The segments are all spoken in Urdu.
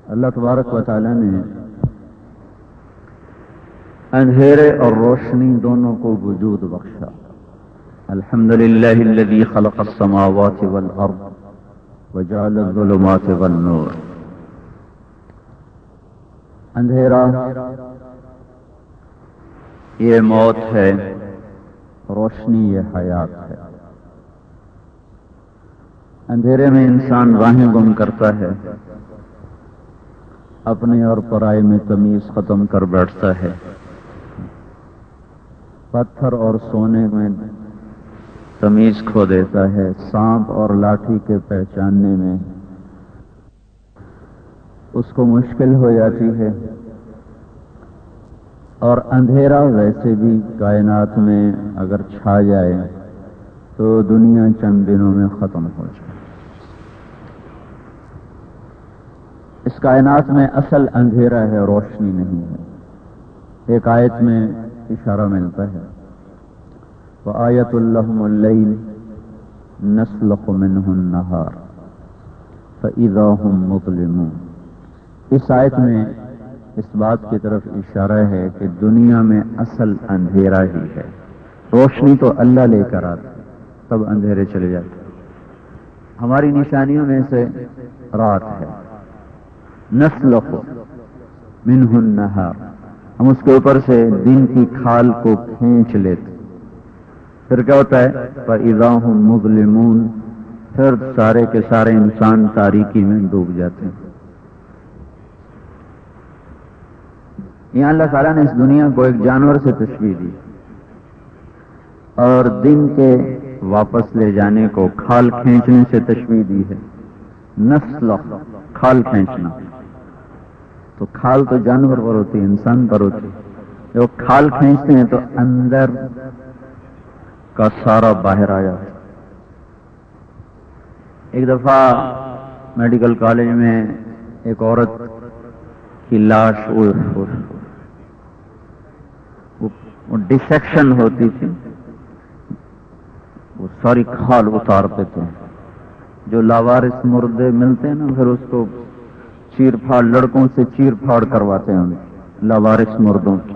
اللہ تبارک و تعالی نے اندھیرے اور روشنی دونوں کو وجود بخشا. الحمدللہ الذی خلق السماوات والارض وجعل الظلمات والنور. اندھیرا یہ موت ہے، روشنی یہ حیات ہے. اندھیرے میں انسان راہیں گم کرتا ہے، اپنے اور پرائے میں تمیز ختم کر بیٹھتا ہے، پتھر اور سونے میں تمیز کھو دیتا ہے، سانپ اور لاٹھی کے پہچاننے میں اس کو مشکل ہو جاتی ہے. اور اندھیرا ویسے بھی کائنات میں اگر چھا جائے تو دنیا چند دنوں میں ختم ہو جائے. اس کائنات میں اصل اندھیرا ہے، روشنی نہیں ہے. ایک آیت میں اشارہ ملتا ہے، وَآیَةٌ لَهُمُ اللَّیْلُ نَسْلُخُ مِنْهُ النَّہَارَ فَإِذَا هُمْ مُظْلِمُونَ. اس آیت میں اس بات کی طرف اشارہ ہے کہ دنیا میں اصل اندھیرا ہی ہے. روشنی تو اللہ لے کر آتا، تب اندھیرے چلے جاتے. ہماری نشانیوں میں سے رات ہے، نسلخ منہ النہار، ہم اس کے اوپر سے دن کی کھال کو کھینچ لیتے. پھر کیا ہوتا ہے؟ فَإِذَا هُمْ مُظْلِمُونَ، پھر سارے کے سارے انسان تاریکی میں ڈوب جاتے ہیں. یہاں اللہ تعالیٰ نے اس دنیا کو ایک جانور سے تشبیہ دی اور دن کے واپس لے جانے کو کھال کھینچنے سے تشبیہ دی ہے. نسلخ، کھال کھینچنا. تو کھال تو جانور پر ہوتی ہے، انسان پر ہوتی ہے. جب کھال کھینچتے ہیں تو اندر کا سارا باہر آیا. ایک دفعہ میڈیکل کالج میں ایک عورت کی لاش وہ ڈسیکشن ہوتی تھی، وہ ساری کھال اتارتے تھے. جو لاوارث مردے ملتے ہیں نا، پھر اس کو چیر پھاڑ، لڑکوں سے چیر پھاڑ کرواتے ہیں لاوارث مردوں کی.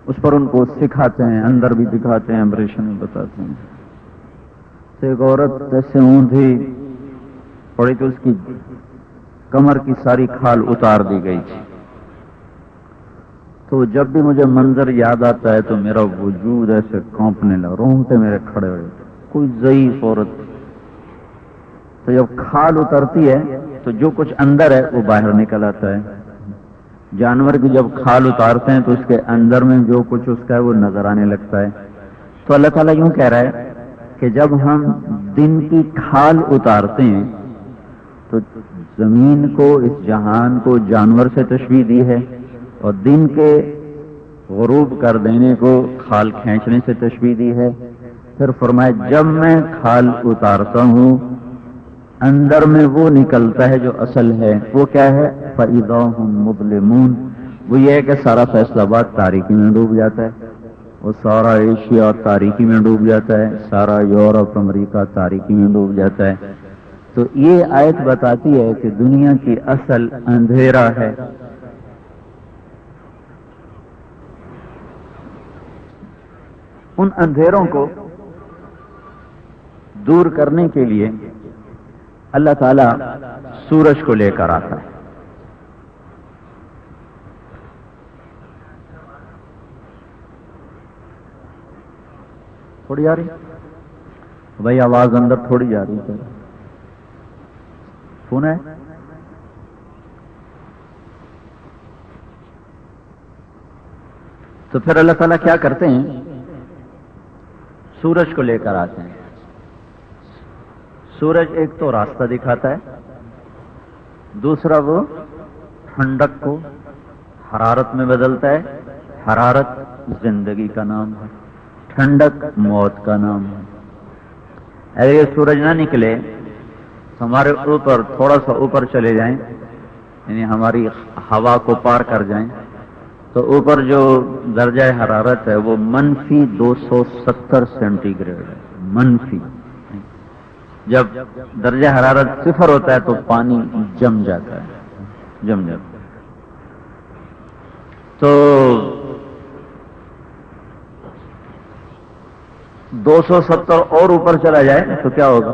اس پر ان کو سکھاتے ہیں، اندر بھی دکھاتے ہیں، آپریشن میں بتاتے ہیں. تو ایک عورت جیسے اونھی پڑی تو اس کی کمر کی ساری کھال اتار دی گئی تھی. تو جب بھی مجھے منظر یاد آتا ہے تو میرا وجود ایسے کانپنے لگا، رونگٹے میرے کھڑے ہوئے. کوئی ضعیف عورت. تو جب کھال اترتی ہے تو جو کچھ اندر ہے وہ باہر نکل آتا ہے. جانور کی جب کھال اتارتے ہیں تو اس کے اندر میں جو کچھ اس کا ہے وہ نظر آنے لگتا ہے. تو اللہ تعالیٰ یوں کہہ رہا ہے کہ جب ہم دن کی کھال اتارتے ہیں تو زمین کو، اس جہان کو جانور سے تشبیہ دی ہے، اور دن کے غروب کر دینے کو کھال کھینچنے سے تشبیہ دی ہے. پھر فرمایا جب میں کھال اتارتا ہوں اندر میں وہ نکلتا ہے جو اصل ہے. وہ کیا ہے؟ فَإِذَا هُمْ مُظْلِمُونَ. وہ یہ ہے کہ سارا فیصل آباد تاریکی میں ڈوب جاتا ہے، وہ سارا ایشیا تاریکی میں ڈوب جاتا ہے، سارا یورپ امریکہ تاریکی میں ڈوب جاتا ہے. تو یہ آیت بتاتی ہے کہ دنیا کی اصل اندھیرا ہے. ان اندھیروں کو دور کرنے کے لیے اللہ تعالیٰ سورج کو لے کر آتا ہے. تھوڑی آ رہی بھائی آواز اندر تھوڑی جا رہی ہے. فون ہے؟ تو پھر اللہ تعالیٰ کیا کرتے ہیں؟ سورج کو لے کر آتے ہیں. سورج ایک تو راستہ دکھاتا ہے، دوسرا وہ ٹھنڈک کو حرارت میں بدلتا ہے. حرارت زندگی کا نام ہے، ٹھنڈک موت کا نام ہے. اگر یہ سورج نہ نکلے تو ہمارے اوپر تھوڑا سا اوپر چلے جائیں، یعنی ہماری ہوا کو پار کر جائیں، تو اوپر جو درجہ حرارت ہے وہ -270 سینٹی گریڈ ہے. منفی. جب درجہ حرارت 0 ہوتا ہے تو پانی جم جاتا ہے. جم جاتا ہے۔ تو 270 اور اوپر چلا جائے تو کیا ہوگا؟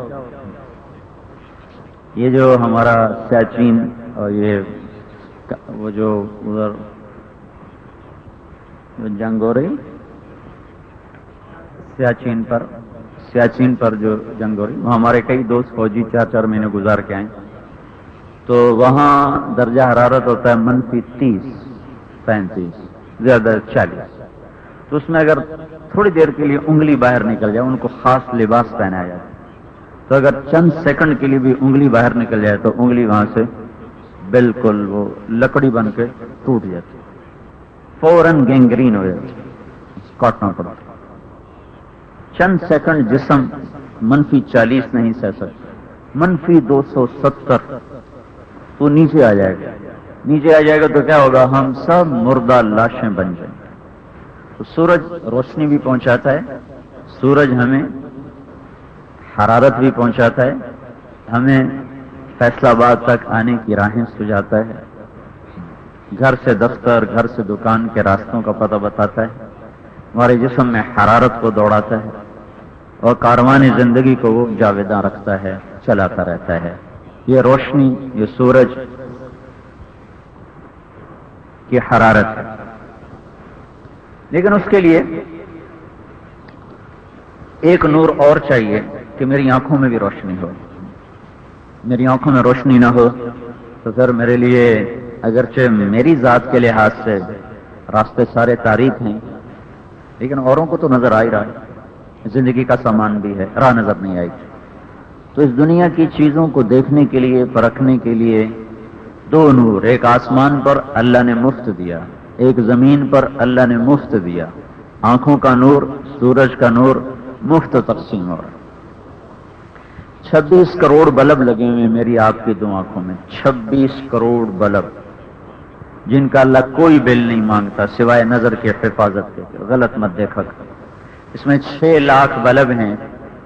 یہ جو ہمارا سیاچین اور یہ وہ جو ادھر جنگ ہو رہی سیاچین پر جو جنگ ہو رہی، وہ ہمارے کئی دوست فوجی 4 مہینے گزار کے آئے، تو وہاں درجہ حرارت ہوتا ہے -30 -35 زیادہ 40۔ تو اس میں اگر تھوڑی دیر کے لیے انگلی باہر نکل جائے، ان کو خاص لباس پہنایا جائے، تو اگر چند سیکنڈ کے لیے بھی انگلی باہر نکل جائے تو انگلی وہاں سے بالکل وہ لکڑی بن کے ٹوٹ جاتی، فوراً گینگرین ہو جاتی، کاٹنا پڑتا۔ چند سیکنڈ جسم -40 نہیں سہ سکتا، -270 تو نیچے آ جائے گا تو کیا ہوگا؟ ہم سب مردہ لاشیں بن جائیں گے۔ تو سورج روشنی بھی پہنچاتا ہے، سورج ہمیں حرارت بھی پہنچاتا ہے، ہمیں فیصل آباد تک آنے کی راہیں سجاتا ہے، گھر سے دفتر، گھر سے دکان کے راستوں کا پتہ بتاتا ہے، ہمارے جسم میں حرارت کو دوڑاتا ہے، اور کاروان زندگی کو وہ جاویداں رکھتا ہے، چلاتا رہتا ہے۔ یہ روشنی، یہ سورج کی حرارت ہے۔ لیکن اس کے لیے ایک نور اور چاہیے کہ میری آنکھوں میں بھی روشنی ہو۔ میری آنکھوں میں روشنی نہ ہو تو پھر میرے لیے، اگرچہ میری ذات کے لحاظ سے راستے سارے تاریک ہیں، لیکن اوروں کو تو نظر آ ہی رہا ہے، زندگی کا سامان بھی ہے، راہ نظر نہیں آئی۔ تو اس دنیا کی چیزوں کو دیکھنے کے لیے، پرکھنے کے لیے 2 نور، ایک آسمان پر اللہ نے مفت دیا، ایک زمین پر اللہ نے مفت دیا۔ آنکھوں کا نور، سورج کا نور مفت تقسیم ہو رہا ہے۔ 26 کروڑ بلب لگے ہوئے میری آپ کی 2 آنکھوں میں، 26 کروڑ بلب، جن کا اللہ کوئی بل نہیں مانگتا سوائے نظر کے حفاظت کے۔ غلط مت دیکھا کرو۔ اس میں 6 لاکھ بلب ہیں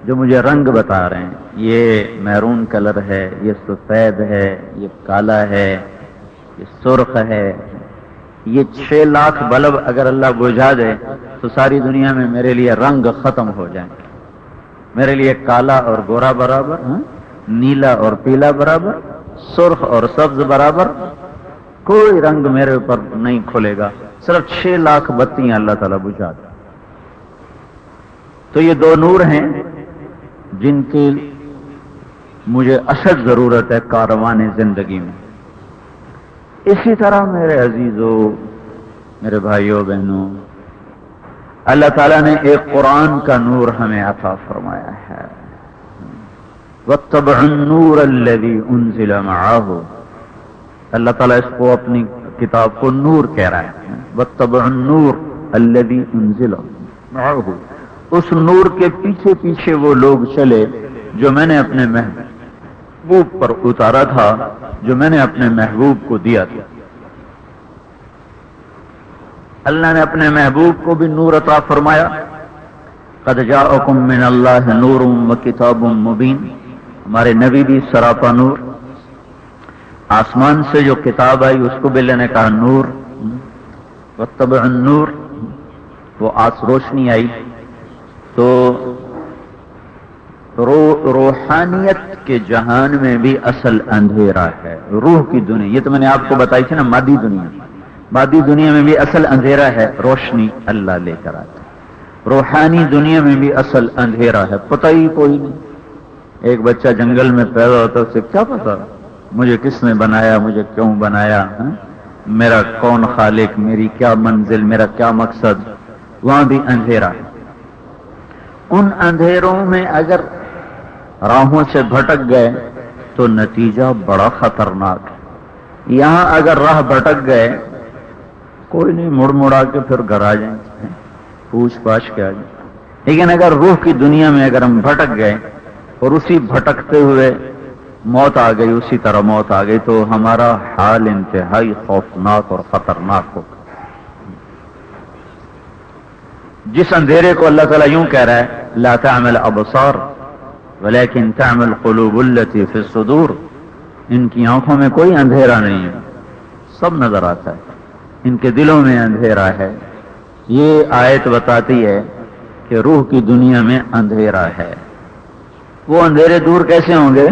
جو مجھے رنگ بتا رہے ہیں، یہ میرون کلر ہے، یہ سفید ہے، یہ کالا ہے، یہ سرخ ہے۔ یہ 6 لاکھ بلب اگر اللہ بجھا دے تو ساری دنیا میں میرے لیے رنگ ختم ہو جائیں۔ میرے لیے کالا اور گورا برابر، نیلا اور پیلا برابر، سرخ اور سبز برابر، کوئی رنگ میرے اوپر نہیں کھلے گا، صرف 6 لاکھ بتیاں اللہ تعالیٰ بجھا دے۔ تو یہ 2 نور ہیں جن کی مجھے اشد ضرورت ہے کاروان زندگی میں۔ اسی طرح میرے عزیزوں، میرے بھائیوں بہنوں، اللہ تعالیٰ نے ایک قرآن کا نور ہمیں عطا فرمایا ہے۔ وَاتَّبِعُوا النُّورَ الَّذِي أُنزِلَ مَعَهُ، اللہ تعالیٰ اس کو اپنی کتاب کو نور کہہ رہا ہے۔ وَاتَّبِعُوا النُّورَ الَّذِي أُنزِلَ مَعَهُ، اس نور کے پیچھے پیچھے وہ لوگ چلے جو میں نے اپنے محبوب پر اتارا تھا، جو میں نے اپنے محبوب کو دیا تھا۔ اللہ نے اپنے محبوب کو بھی نور عطا فرمایا۔ قد جاءکم من اللہ نور وکتاب مبین، ہمارے نبی بھی سراپا نور، آسمان سے جو کتاب آئی اس کو بھی اللہ نے کہا نور، واتبع النور، وہ روشنی آئی۔ تو روحانیت کے جہان میں بھی اصل اندھیرا ہے، روح کی دنیا، یہ تو میں نے آپ کو بتائی تھی نا، مادی دنیا، مادی دنیا میں بھی اصل اندھیرا ہے، روشنی اللہ لے کر آتا ہے۔ روحانی دنیا میں بھی اصل اندھیرا ہے، پتہ ہی کوئی نہیں۔ ایک بچہ جنگل میں پیدا ہوتا ہے، اسے کیا پتا مجھے کس نے بنایا، مجھے کیوں بنایا، میرا کون خالق، میری کیا منزل، میرا کیا مقصد، وہاں بھی اندھیرا ہے۔ ان اندھیروں میں اگر راہوں سے بھٹک گئے تو نتیجہ بڑا خطرناک ہے۔ یہاں اگر راہ بھٹک گئے، کوئی نہیں، مڑ مڑا کے پھر گھر آ جائیں، پوچھ پاچھ کے آ جائیں۔ لیکن اگر روح کی دنیا میں اگر ہم بھٹک گئے اور اسی بھٹکتے ہوئے موت آ گئی، اسی طرح موت آ گئی، تو ہمارا حال انتہائی خوفناک اور خطرناک ہوگا۔ جس اندھیرے کو اللہ تعالیٰ یوں کہہ رہا ہے، لا تعمل ابصار ولیکن تعمل قلوب التي فی الصدور، ان کی آنکھوں میں کوئی اندھیرا نہیں ہے، سب نظر آتا ہے، ان کے دلوں میں اندھیرا ہے. یہ آیت بتاتی ہے کہ روح کی دنیا میں اندھیرا ہے. وہ اندھیرے دور کیسے ہوں گے؟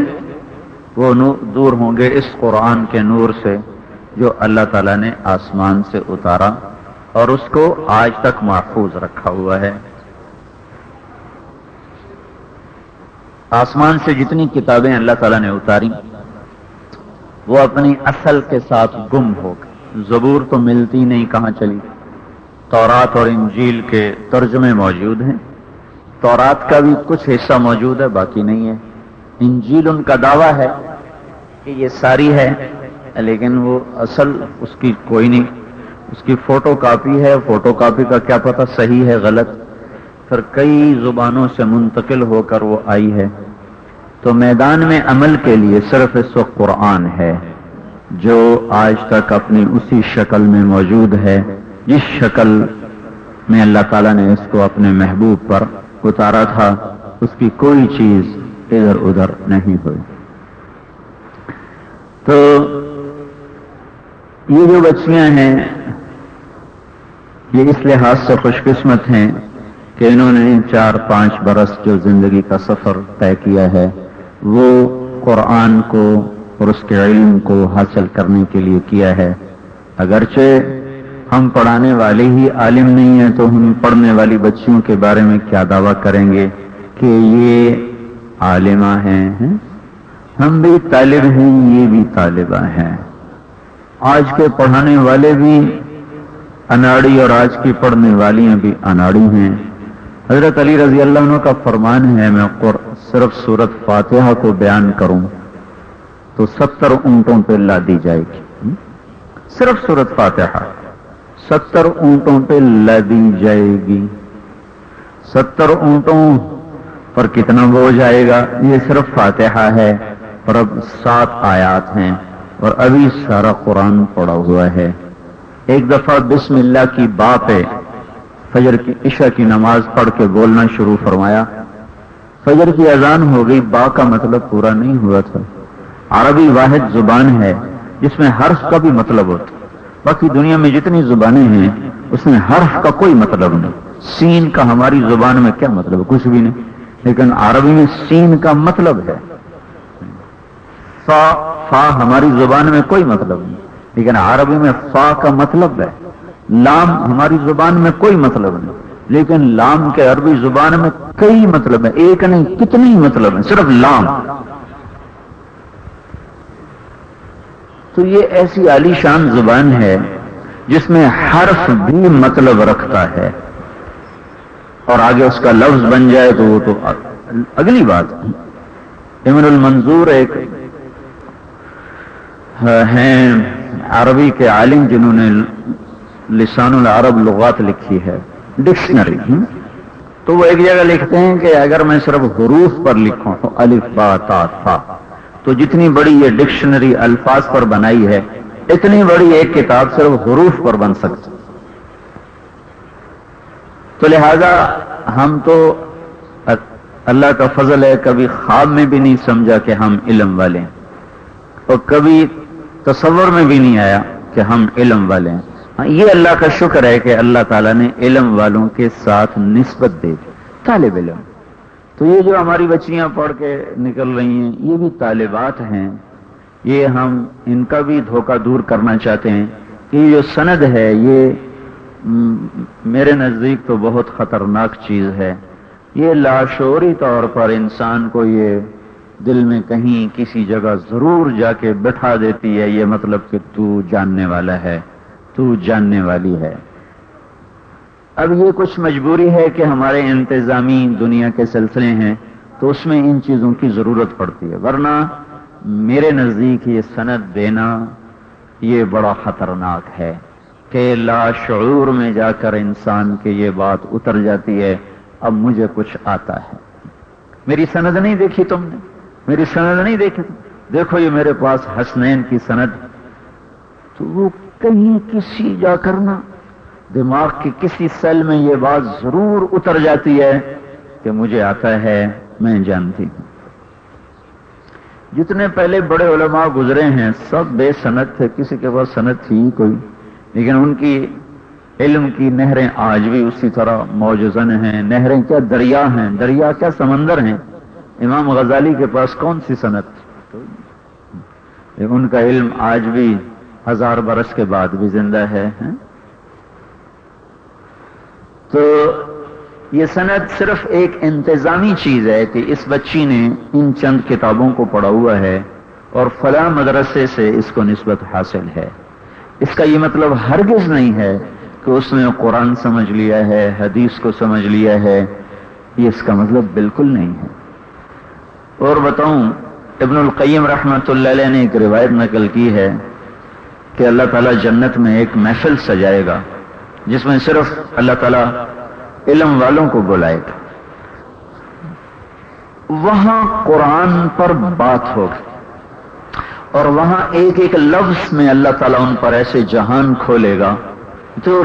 وہ دور ہوں گے اس قرآن کے نور سے جو اللہ تعالیٰ نے آسمان سے اتارا اور اس کو آج تک محفوظ رکھا ہوا ہے. آسمان سے جتنی کتابیں اللہ تعالیٰ نے اتاری وہ اپنی اصل کے ساتھ گم ہو گئی. زبور تو ملتی نہیں، کہاں چلی؟ تورات اور انجیل کے ترجمے موجود ہیں. تورات کا بھی کچھ حصہ موجود ہے، باقی نہیں ہے. انجیل ان کا دعویٰ ہے کہ یہ ساری ہے، لیکن وہ اصل اس کی کوئی نہیں. اس کی فوٹو کاپی ہے، فوٹو کاپی کا کیا پتہ صحیح ہے غلط. پھر کئی زبانوں سے منتقل ہو کر وہ آئی ہے. تو میدان میں عمل کے لیے صرف اس وقت قرآن ہے جو آج تک اپنی اسی شکل میں موجود ہے جس شکل میں اللہ تعالیٰ نے اس کو اپنے محبوب پر اتارا تھا. اس کی کوئی چیز ادھر ادھر نہیں ہوئی. تو یہ جو بچیاں ہیں یہ اس لحاظ سے خوش قسمت ہیں کہ انہوں نے 4-5 برس جو زندگی کا سفر طے کیا ہے وہ قرآن کو اور اس کے علم کو حاصل کرنے کے لیے کیا ہے. اگرچہ ہم پڑھانے والے ہی عالم نہیں ہیں تو ہم پڑھنے والی بچیوں کے بارے میں کیا دعویٰ کریں گے کہ یہ عالمہ ہیں. ہم بھی طالب ہیں، یہ بھی طالبہ ہیں. آج کے پڑھانے والے بھی اناڑی اور آج کی پڑھنے والیاں بھی اناڑی ہیں. حضرت علی رضی اللہ عنہ کا فرمان ہے میں صرف سورت فاتحہ کو بیان کروں تو 70 اونٹوں پہ لادی جائے گی. صرف سورت فاتحہ 70 اونٹوں پہ لادی جائے گی. 70 اونٹوں پر کتنا بوجھ آئے گا؟ یہ صرف فاتحہ ہے اور اب 7 آیات ہیں اور ابھی سارا قرآن پڑا ہوا ہے. ایک دفعہ بسم اللہ کی با پہ فجر کی عشاء کی نماز پڑھ کے بولنا شروع فرمایا. فجر کی اذان ہو گئی، با کا مطلب پورا نہیں ہوا تھا. عربی واحد زبان ہے جس میں حرف کا بھی مطلب ہوتا. باقی دنیا میں جتنی زبانیں ہیں اس میں حرف کا کوئی مطلب نہیں. سین کا ہماری زبان میں کیا مطلب ہے؟ کچھ بھی نہیں. لیکن عربی میں سین کا مطلب ہے. فا ہماری زبان میں کوئی مطلب نہیں، لیکن عربی میں فا کا مطلب ہے. لام ہماری زبان میں کوئی مطلب نہیں، لیکن لام کے عربی زبان میں کئی مطلب ہے. ایک نہیں کتنے ہی مطلب ہیں صرف لام. تو یہ ایسی عالی شان زبان ہے جس میں حرف بھی مطلب رکھتا ہے اور آگے اس کا لفظ بن جائے تو وہ تو اگلی بات. ابن المنظور ایک ہیں عربی کے عالم جنہوں نے لسان العرب لغات لکھی ہے، ڈکشنری. تو وہ ایک جگہ لکھتے ہیں کہ اگر میں صرف حروف پر لکھوں تو الف با تا تھا تو جتنی بڑی یہ ڈکشنری الفاظ پر بنائی ہے اتنی بڑی ایک کتاب صرف حروف پر بن سکتی. تو لہذا ہم تو اللہ کا فضل ہے کبھی خواب میں بھی نہیں سمجھا کہ ہم علم والے ہیں اور کبھی تصور میں بھی نہیں آیا کہ ہم علم والے ہیں. یہ اللہ کا شکر ہے کہ اللہ تعالیٰ نے علم والوں کے ساتھ نسبت دے دی. طالب علم. تو یہ جو ہماری بچیاں پڑھ کے نکل رہی ہیں یہ بھی طالبات ہیں. یہ ہم ان کا بھی دھوکہ دور کرنا چاہتے ہیں کہ یہ جو سند ہے یہ میرے نزدیک تو بہت خطرناک چیز ہے. یہ لاشعوری طور پر انسان کو یہ دل میں کہیں کسی جگہ ضرور جا کے بٹھا دیتی ہے، یہ مطلب کہ تو جاننے والا ہے، تو جاننے والی ہے. اب یہ کچھ مجبوری ہے کہ ہمارے انتظامی دنیا کے سلسلے ہیں تو اس میں ان چیزوں کی ضرورت پڑتی ہے، ورنہ میرے نزدیک یہ سند دینا یہ بڑا خطرناک ہے کہ لاشعور میں جا کر انسان کے یہ بات اتر جاتی ہے اب مجھے کچھ آتا ہے. میری سند نہیں دیکھی تم نے؟ میری سند نہیں دیکھی؟ دیکھو یہ میرے پاس حسنین کی سند. تو وہ کہیں کسی جا کرنا دماغ کی کسی سیل میں یہ بات ضرور اتر جاتی ہے کہ مجھے آتا ہے، میں جانتی ہوں. جتنے پہلے بڑے علماء گزرے ہیں سب بے سند تھے، کسی کے پاس سند تھی ہی کوئی، لیکن ان کی علم کی نہریں آج بھی اسی طرح موجزن ہیں. نہریں کیا دریا ہیں، دریا کیا سمندر ہیں. امام غزالی کے پاس کون سی سند تھی؟ ان کا علم آج بھی 1000 برس کے بعد بھی زندہ ہے. تو یہ سند صرف ایک انتظامی چیز ہے کہ اس بچی نے ان چند کتابوں کو پڑھا ہوا ہے اور فلاں مدرسے سے اس کو نسبت حاصل ہے. اس کا یہ مطلب ہرگز نہیں ہے کہ اس نے قرآن سمجھ لیا ہے، حدیث کو سمجھ لیا ہے. یہ اس کا مطلب بالکل نہیں ہے. اور بتاؤں، ابن القیم رحمۃ اللہ علیہ نے ایک روایت نقل کی ہے کہ اللہ تعالیٰ جنت میں ایک محفل سجائے گا جس میں صرف اللہ تعالیٰ علم والوں کو بلائے گا. وہاں قرآن پر بات ہوگی اور وہاں ایک ایک لفظ میں اللہ تعالیٰ ان پر ایسے جہان کھولے گا. تو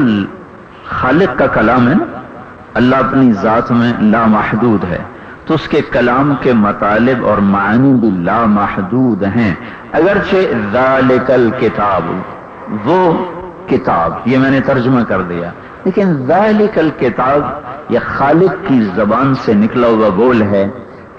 خالق کا کلام ہے نا، اللہ اپنی ذات میں لامحدود ہے، تو اس کے کلام کے مطالب اور معنی بھی لامحدود ہیں. اگرچہ ذالک الکتاب، وہ کتاب، یہ میں نے ترجمہ کر دیا، لیکن ذالک الکتاب یہ خالق کی زبان سے نکلا ہوا بول ہے.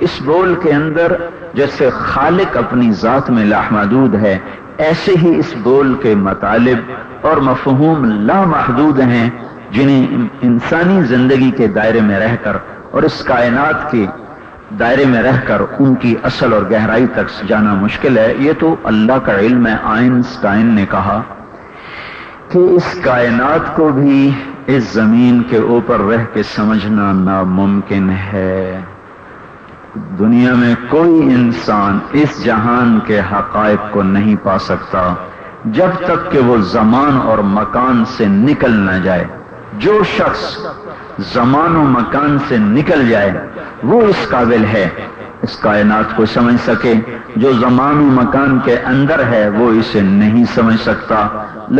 اس بول کے اندر جیسے خالق اپنی ذات میں لامحدود ہے، ایسے ہی اس بول کے مطالب اور مفہوم لامحدود ہیں جنہیں انسانی زندگی کے دائرے میں رہ کر اور اس کائنات کے دائرے میں رہ کر ان کی اصل اور گہرائی تک جانا مشکل ہے. یہ تو اللہ کا علم ہے. آئنسٹائن نے کہا کہ اس کائنات کو بھی اس زمین کے اوپر رہ کے سمجھنا ناممکن ہے. دنیا میں کوئی انسان اس جہان کے حقائق کو نہیں پا سکتا جب تک کہ وہ زمان اور مکان سے نکل نہ جائے. جو شخص زمان و مکان سے نکل جائے وہ اس قابل ہے اس کائنات کو سمجھ سکے. جو زمان و مکان کے اندر ہے وہ اسے نہیں سمجھ سکتا.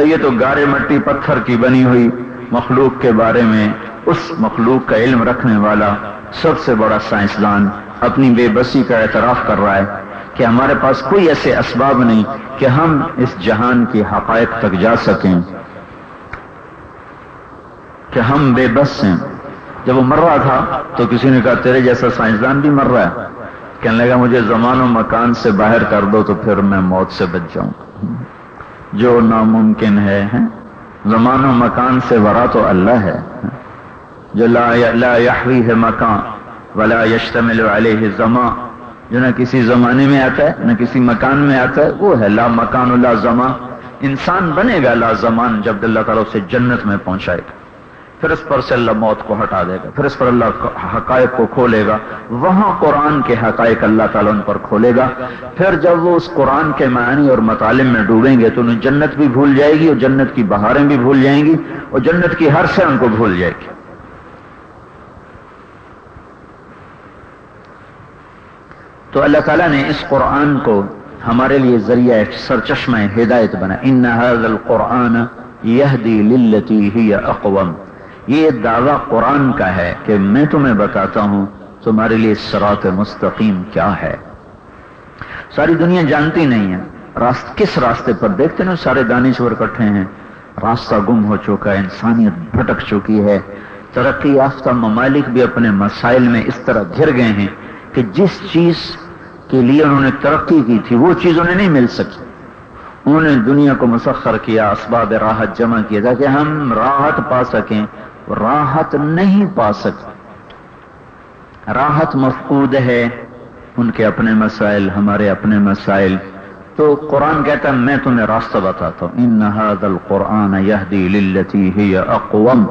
یہ تو گارے مٹی پتھر کی بنی ہوئی مخلوق کے بارے میں اس مخلوق کا علم رکھنے والا سب سے بڑا سائنسدان اپنی بے بسی کا اعتراف کر رہا ہے کہ ہمارے پاس کوئی ایسے اسباب نہیں کہ ہم اس جہان کی حقائق تک جا سکیں، کہ ہم بے بس ہیں. جب وہ مر رہا تھا تو کسی نے کہا تیرے جیسا سائنسدان بھی مر رہا ہے. کہنے لگا مجھے زمان و مکان سے باہر کر دو تو پھر میں موت سے بچ جاؤں. جو ناممکن ہے. زمان و مکان سے ورا تو اللہ ہے جو لا یحویہ مکان ولا یشتمل علیہ زمان، جو نہ کسی زمانے میں آتا ہے نہ کسی مکان میں آتا ہے، وہ ہے لا مکان و لا زمان. انسان بنے گا لا زمان جب اللہ تعالیٰ اسے جنت میں پہنچائے گا، پھر اس پر سے اللہ موت کو ہٹا دے گا، پھر اس پر اللہ حقائق کو کھولے گا. وہاں قرآن کے حقائق اللہ تعالیٰ ان پر کھولے گا. پھر جب وہ اس قرآن کے معنی اور مطالب میں ڈوبیں گے تو انہیں جنت بھی بھول جائے گی اور جنت کی بہاریں بھی بھول جائیں گی اور جنت کی ہر شے ان کو بھول جائے گی. تو اللہ تعالیٰ نے اس قرآن کو ہمارے لیے ذریعہ سرچشمہ ہدایت بنا. ان هذا القرآن یہدی للتی ہی اقوم. یہ دعویٰ قرآن کا ہے کہ میں تمہیں بتاتا ہوں تمہارے لیے صراط مستقیم کیا ہے. ساری دنیا جانتی نہیں ہے کس راستے پر. دیکھتے نا سارے دانشور اکٹھے ہیں، راستہ گم ہو چکا ہے، انسانیت بھٹک چکی ہے. ترقی یافتہ ممالک بھی اپنے مسائل میں اس طرح گھر گئے ہیں کہ جس چیز کے لیے انہوں نے ترقی کی تھی وہ چیز انہیں نہیں مل سکی. انہوں نے دنیا کو مسخر کیا، اسباب راحت جمع کیا تاکہ ہم راحت پا سکیں. راحت نہیں پا سکتے. راحت مفقود ہے. ان کے اپنے مسائل، ہمارے اپنے مسائل. تو قرآن کہتا ہے میں تمہیں راستہ بتاتا ہوں. ان هذا القرآن یہدی للتی ہی اقوم.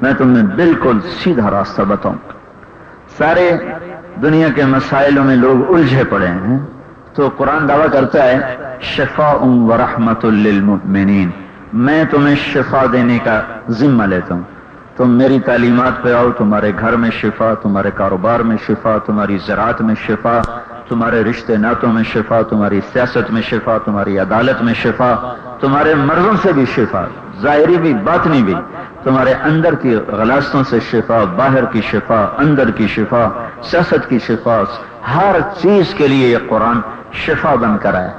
میں تمہیں بالکل سیدھا راستہ بتاؤں. سارے دنیا کے مسائلوں میں لوگ الجھے پڑے ہیں تو قرآن دعویٰ کرتا ہے شفاء و رحمت للمؤمنین. میں تمہیں شفا دینے کا ذمہ لیتا ہوں. تم میری تعلیمات پہ آؤ، تمہارے گھر میں شفا، تمہارے کاروبار میں شفا، تمہاری زراعت میں شفا، تمہارے رشتے ناتوں میں شفا، تمہاری سیاست میں شفا، تمہاری عدالت میں شفا، تمہارے مرضوں سے بھی شفا، ظاہری بھی باطنی بھی، تمہارے اندر کی غلاستوں سے شفا، باہر کی شفا، اندر کی شفا، سیاست کی شفا. ہر چیز کے لیے یہ قرآن شفا بن کر آیا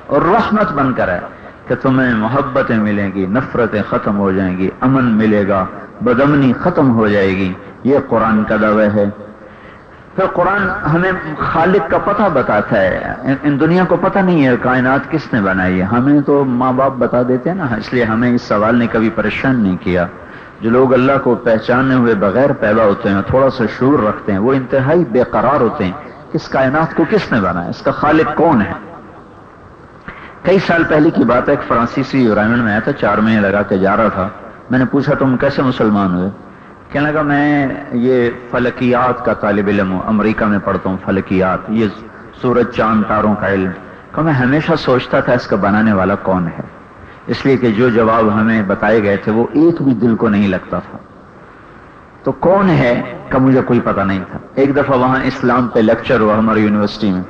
اور رحمت بن کر آیا کہ تمہیں محبتیں ملیں گی، نفرتیں ختم ہو جائیں گی، امن ملے گا، بدامنی ختم ہو جائے گی. یہ قرآن کا دعویٰ ہے. پھر قرآن ہمیں خالق کا پتہ بتاتا ہے. ان دنیا کو پتہ نہیں ہے کائنات کس نے بنائی ہے، ہمیں تو ماں باپ بتا دیتے ہیں نا، اس لیے ہمیں اس سوال نے کبھی پریشان نہیں کیا. جو لوگ اللہ کو پہچانے ہوئے بغیر پیدا ہوتے ہیں، تھوڑا سا شعور رکھتے ہیں، وہ انتہائی بے قرار ہوتے ہیں کہ اس کائنات کو کس نے بنایا، اس کا خالق کون ہے. کئی سال پہلے کی بات ہے، ایک فرانسیسی یورائن میں آیا تھا، 4 مہینے لگا کے جا رہا تھا. میں نے پوچھا تم کیسے مسلمان ہوئے؟ کہنے لگا میں یہ فلکیات کا طالب علم ہوں، امریکہ میں پڑھتا ہوں فلکیات، یہ سورج چاند تاروں کا علم. کہ میں ہمیشہ سوچتا تھا اس کا بنانے والا کون ہے، اس لیے کہ جو جواب ہمیں بتائے گئے تھے وہ ایک بھی دل کو نہیں لگتا تھا. تو کون ہے کا مجھے کوئی پتہ نہیں تھا. ایک دفعہ وہاں اسلام پہ لیکچر ہوا ہماری یونیورسٹی میں،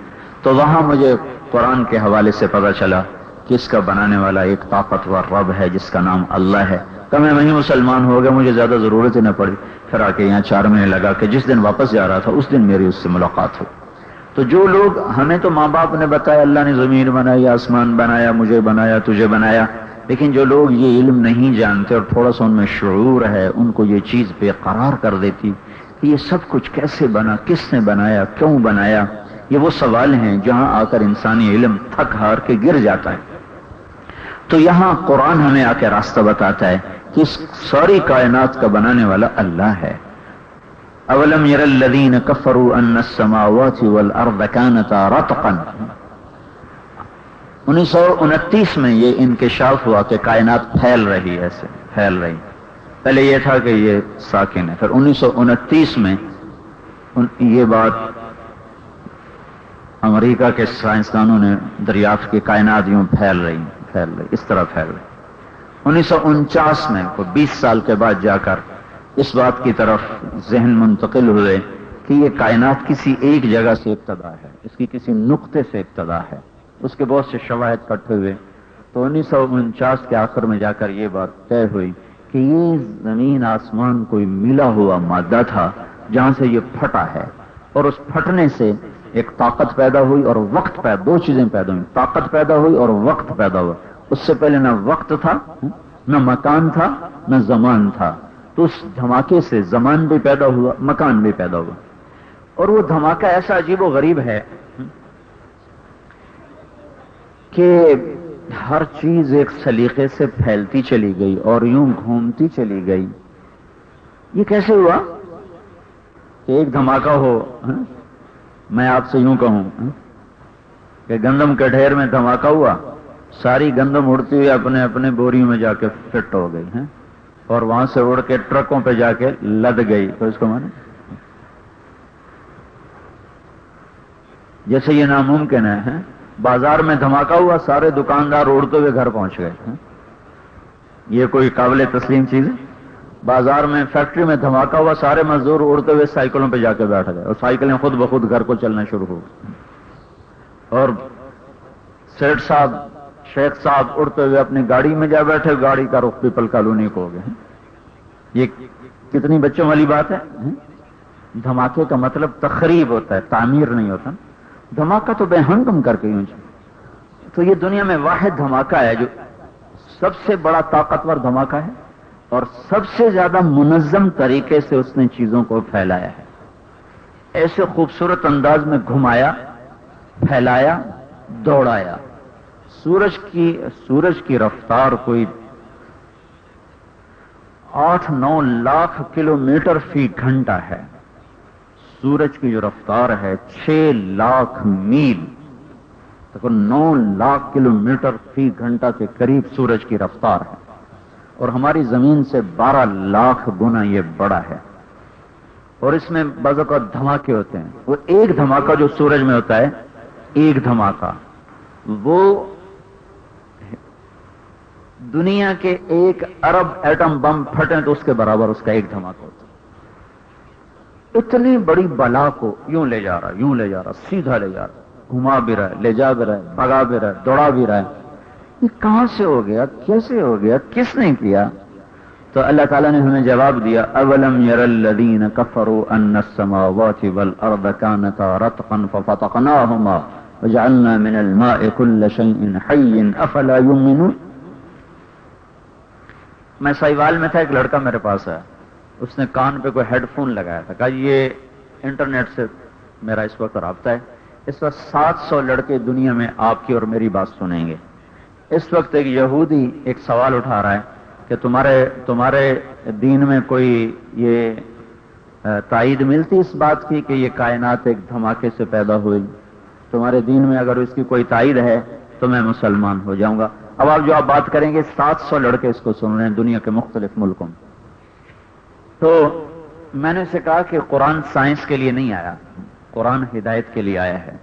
تو وہاں مجھے قرآن کے حوالے سے پتہ چلا کہ اس کا بنانے والا ایک طاقتور رب ہے جس کا نام اللہ ہے. تو میں وہیں مسلمان ہو گیا، مجھے زیادہ ضرورت ہی نہ پڑی. پھر آ کے یہاں 4 مہینے لگا کہ جس دن واپس جا رہا تھا اس دن میری اس سے ملاقات ہوئی. تو جو لوگ، ہمیں تو ماں باپ نے بتایا اللہ نے زمین بنائی، آسمان بنایا، مجھے بنایا، تجھے بنایا، لیکن جو لوگ یہ علم نہیں جانتے اور تھوڑا سا ان میں شعور ہے، ان کو یہ چیز بے قرار کر دیتی کہ یہ سب کچھ کیسے بنا، کس نے بنایا، کیوں بنایا. یہ وہ سوال ہیں جہاں آ کر انسانی علم تھک ہار کے گر جاتا ہے. تو یہاں قرآن ہمیں آ کے راستہ بتاتا ہے کہ اس ساری کائنات کا بنانے والا اللہ ہے. اولم یر الذین کفروا ان السماوات والارض کانتا رتقا. 1929 میں یہ انکشاف ہوا کہ کائنات پھیل رہی ہے، ایسے پھیل رہی. پہلے یہ تھا کہ یہ ساکن ہے. پھر 1929 میں یہ بات امریکہ کے سائنسدانوں نے دریافت کی، کائنات یوں پھیل رہی، اس طرح پھیل رہی. 1949 میں 20 سال کے بعد جا کر اس بات کی طرف ذہن منتقل ہوئے کہ یہ کائنات کسی ایک جگہ سے ابتدا ہے، اس کی کسی نقطے سے ابتدا ہے. اس کے بہت سے شواہد اکٹھے ہوئے تو 1949 کے آخر میں جا کر یہ بات طے ہوئی کہ یہ زمین آسمان کوئی ملا ہوا مادہ تھا جہاں سے یہ پھٹا ہے، اور اس پھٹنے سے ایک طاقت پیدا ہوئی اور وقت پیدا، دو چیزیں پیدا ہوئی، طاقت پیدا ہوئی اور وقت پیدا ہوا. اس سے پہلے نہ وقت تھا، نہ مکان تھا، نہ زمان تھا. تو اس دھماکے سے زمان بھی پیدا ہوا، مکان بھی پیدا ہوا. اور وہ دھماکہ ایسا عجیب و غریب ہے کہ ہر چیز ایک سلیقے سے پھیلتی چلی گئی اور یوں گھومتی چلی گئی. یہ کیسے ہوا کہ ایک دھماکہ ہو؟ میں آپ سے یوں کہوں کہ گندم کے ڈھیر میں دھماکہ ہوا، ساری گندم اڑتی ہوئی اپنے اپنے بوریوں میں جا کے فٹ ہو گئی ہیں اور وہاں سے اڑ کے ٹرکوں پہ جا کے لد گئی. تو اس کو مانے جیسے یہ ناممکن ہے. بازار میں دھماکہ ہوا، سارے دکاندار اڑتے ہوئے گھر پہنچ گئے. یہ کوئی قابل تسلیم چیز ہے؟ بازار میں، فیکٹری میں دھماکہ ہوا، سارے مزدور اڑتے ہوئے سائیکلوں پہ جا کے بیٹھ گئے اور سائیکلیں خود بخود گھر کو چلنا شروع ہو گئی. اور سیٹ صاحب، شیخ صاحب اڑتے ہوئے اپنی گاڑی میں جا بیٹھے، گاڑی کا رخ پیپل کالونی کو ہو گیا. یہ کتنی بچوں والی بات ہے. دھماکے کا مطلب تخریب ہوتا ہے، تعمیر نہیں ہوتا. دھماکہ تو بے ہنگم کر کے یوں. تو یہ دنیا میں واحد دھماکہ ہے جو سب سے بڑا طاقتور دھماکہ ہے اور سب سے زیادہ منظم طریقے سے اس نے چیزوں کو پھیلایا ہے. ایسے خوبصورت انداز میں گھمایا، پھیلایا، دوڑایا. سورج کی رفتار کوئی 8-9 لاکھ کلومیٹر فی گھنٹہ ہے. سورج کی جو رفتار ہے 6 لاکھ میل، تو 9 لاکھ کلومیٹر فی گھنٹہ کے قریب سورج کی رفتار ہے. اور ہماری زمین سے 12 لاکھ گنا یہ بڑا ہے. اور اس میں بعض اوقات دھماکے ہوتے ہیں. وہ ایک دھماکہ جو سورج میں ہوتا ہے، ایک دھماکہ، وہ دنیا کے 1 ارب ایٹم بم پھٹیں تو اس کے برابر اس کا ایک دھماکہ ہوتا ہے. اتنی بڑی بلا کو یوں لے جا رہا، یوں لے جا رہا، سیدھا لے جا رہا، گھما بھی رہا ہے، لے جا بھی رہا ہے، بھگا بھی رہا ہے، دوڑا بھی رہا ہے. یہ کہاں سے ہو گیا، کیسے ہو گیا، کس نے کیا؟ تو اللہ تعالیٰ نے ہمیں جواب دیا، اولم یر الذین کفروا ان السماوات والارض کانتا رتقا ففتقناہما وجعلنا من الماء كل شيء حي افلا يؤمنون. میں سائیوال میں تھا، ایک لڑکا میرے پاس آیا، اس نے کان پہ کوئی ہیڈ فون لگایا تھا، کہا یہ انٹرنیٹ سے میرا اس وقت رابطہ ہے، اس وقت 700 لڑکے دنیا میں آپ کی اور میری بات سنیں گے. اس وقت ایک یہودی ایک سوال اٹھا رہا ہے کہ تمہارے دین میں کوئی یہ تائید ملتی اس بات کی کہ یہ کائنات ایک دھماکے سے پیدا ہوئی؟ تمہارے دین میں اگر اس کی کوئی تائید ہے تو میں مسلمان ہو جاؤں گا. اب آپ جو آپ بات کریں گے 700 لڑکے اس کو سن رہے ہیں دنیا کے مختلف ملکوں میں. تو میں نے اسے کہا کہ قرآن سائنس کے لیے نہیں آیا، قرآن ہدایت کے لیے آیا ہے.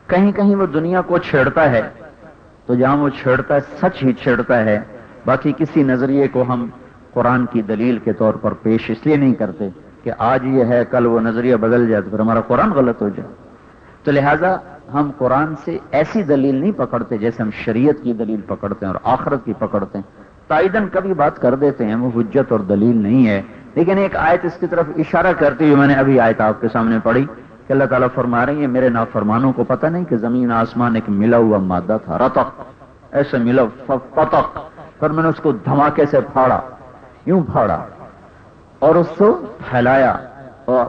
کہیں کہیں وہ دنیا کو چھیڑتا ہے تو جہاں وہ چھیڑتا ہے سچ ہی چھیڑتا ہے، باقی کسی نظریے کو ہم قرآن کی دلیل کے طور پر پیش اس لیے نہیں کرتے کہ آج یہ ہے کل وہ نظریہ بدل جائے تو پھر ہمارا قرآن غلط ہو جائے. تو لہذا ہم قرآن سے ایسی دلیل نہیں پکڑتے جیسے ہم شریعت کی دلیل پکڑتے ہیں اور آخرت کی پکڑتے ہیں. تائیدن کبھی بات کر دیتے ہیں، وہ حجت اور دلیل نہیں ہے. لیکن ایک آیت اس کی طرف اشارہ کرتی ہوئی میں نے ابھی آیت آپ کے سامنے پڑھی کہ اللہ تعالیٰ فرما رہے ہیں میرے نافرمانوں کو پتہ نہیں کہ زمین آسمان ایک ملا ہوا مادہ تھا، رتق ایسے ملا فتق، پھر میں نے اس کو دھماکے سے پھاڑا، یوں پھاڑا اور اس کو پھیلایا، اور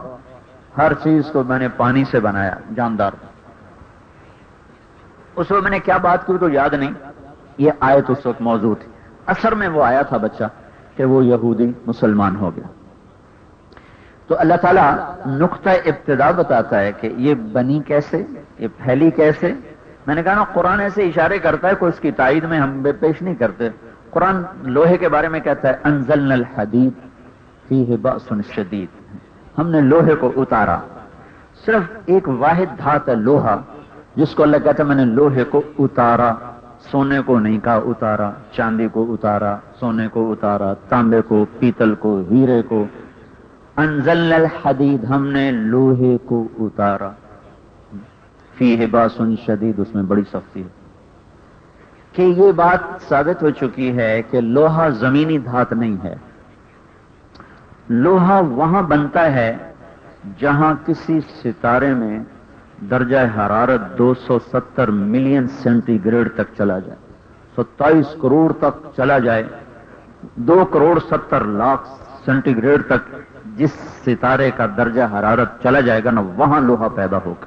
ہر چیز کو میں نے پانی سے بنایا جاندار. اس وقت میں نے کیا بات کی تو یاد نہیں، یہ آیت اس وقت موضوع تھی. اثر میں وہ آیا تھا بچہ کہ وہ یہودی مسلمان ہو گیا. تو اللہ تعالیٰ نقطہ ابتدا بتاتا ہے کہ یہ بنی کیسے، یہ پھیلی کیسے. میں نے کہا نا قرآن ایسے اشارے کرتا ہے، کوئی اس کی تائید میں ہم بے پیش نہیں کرتے. قرآن لوہے کے بارے میں کہتا ہے انزلنا الحدید فیہ بأس شدید، ہم نے لوہے کو اتارا. صرف ایک واحد دھات ہے لوہا، جس کو اللہ کہتا ہے میں نے لوہے کو اتارا. سونے کو نہیں کہا اتارا، چاندی کو اتارا، سونے کو اتارا، تانبے کو، پیتل کو، ہیرے کو. انزلنا الحدید، ہم نے لوہے کو اتارا. فیہ باس شدید، اس میں بڑی سختی ہے. کہ یہ بات ثابت ہو چکی ہے کہ لوہا زمینی دھات نہیں ہے. لوہا وہاں بنتا ہے جہاں کسی ستارے میں درجہ حرارت 270 ملین سینٹی گریڈ تک چلا جائے، 27 کروڑ تک چلا جائے، 2,70,00,000 سینٹی گریڈ تک جس ستارے کا درجہ حرارت چلا جائے گا نا وہاں لوہا پیدا ہوگا.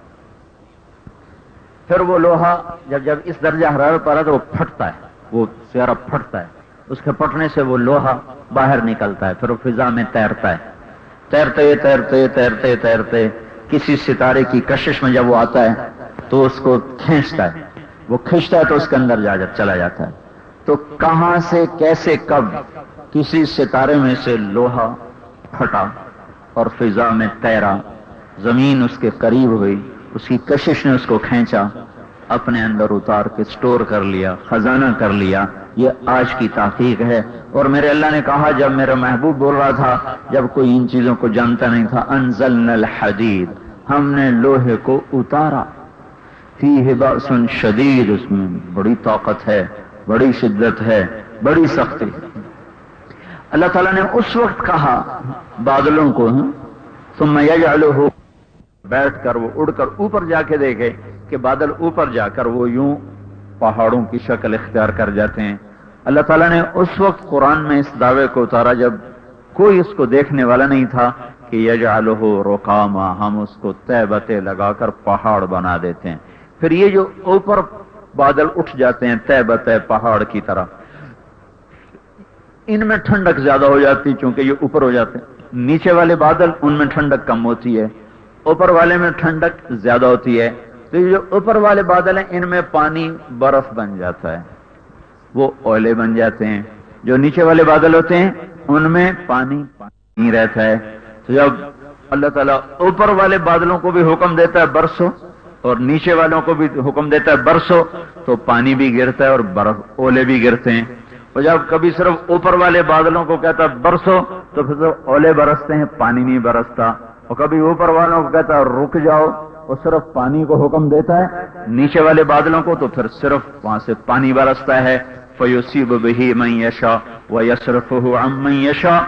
پھر وہ لوہا جب اس درجہ حرارت پر آتا ہے وہ پھٹتا ہے، وہ سیارہ پھٹتا ہے، اس کے پھٹنے سے وہ لوہا باہر نکلتا ہے، پھر وہ فضا میں تیرتا ہے. تیرتے تیرتے تیرتے تیرتے کسی ستارے کی کشش میں جب وہ آتا ہے تو اس کو کھینچتا ہے، وہ کھینچتا ہے تو اس کے اندر چلا جاتا ہے. تو کہاں سے کیسے کب کسی ستارے میں سے لوہا پھٹا اور فضا میں تیرا، زمین اس کے قریب ہوئی، اس کی کشش نے اس کو کھینچا، اپنے اندر اتار کے سٹور کر لیا، خزانہ کر لیا. یہ آج کی تحقیق ہے. اور میرے اللہ نے کہا جب میرا محبوب بول رہا تھا، جب کوئی ان چیزوں کو جانتا نہیں تھا، انزلنا الحدید، ہم نے لوہے کو اتارا. فیہ بأس شدید، اس میں بڑی طاقت ہے، بڑی شدت ہے، بڑی سختی. اللہ تعالیٰ نے اس وقت کہا بادلوں کو، ثم یجعلہ، بیٹھ کر وہ اڑ کر اوپر جا کے دیکھے کہ بادل اوپر جا کر وہ یوں پہاڑوں کی شکل اختیار کر جاتے ہیں. اللہ تعالیٰ نے اس وقت قرآن میں اس دعوے کو اتارا جب کوئی اس کو دیکھنے والا نہیں تھا کہ یجعلہ رقاما، ہم اس کو تہ بتہ لگا کر پہاڑ بنا دیتے ہیں. پھر یہ جو اوپر بادل اٹھ جاتے ہیں تہ بتہ پہاڑ کی طرح، ان میں ٹھنڈک زیادہ ہو جاتی چونکہ یہ اوپر ہو جاتے ہیں. نیچے والے بادل ان میں ٹھنڈک کم ہوتی ہے، اوپر والے میں ٹھنڈک زیادہ ہوتی ہے. تو یہ جو اوپر والے بادل ہیں ان میں پانی برف بن جاتا ہے، وہ اولے بن جاتے ہیں. جو نیچے والے بادل ہوتے ہیں ان میں پانی نہیں رہتا ہے. تو جب اللہ تعالیٰ اوپر والے بادلوں کو بھی حکم دیتا ہے برسو اور نیچے والوں کو بھی حکم دیتا ہے برسو، تو پانی بھی گرتا ہے اور برف اولے بھی گرتے ہیں. اور جب کبھی صرف اوپر والے بادلوں کو کہتا ہے برسو تو پھر اولے برستے ہیں، پانی نہیں برستا. اور کبھی اوپر والوں کو کہتا ہے رک جاؤ اور صرف پانی کو حکم دیتا ہے، نیچے والے بادلوں کو تو پھر صرف وہاں سے پانی برستا ہے. فَيُصِيبُ بِهِ مَن يَشَاءُ وَيَصْرِفُهُ عَن مَّن يَشَاءُ.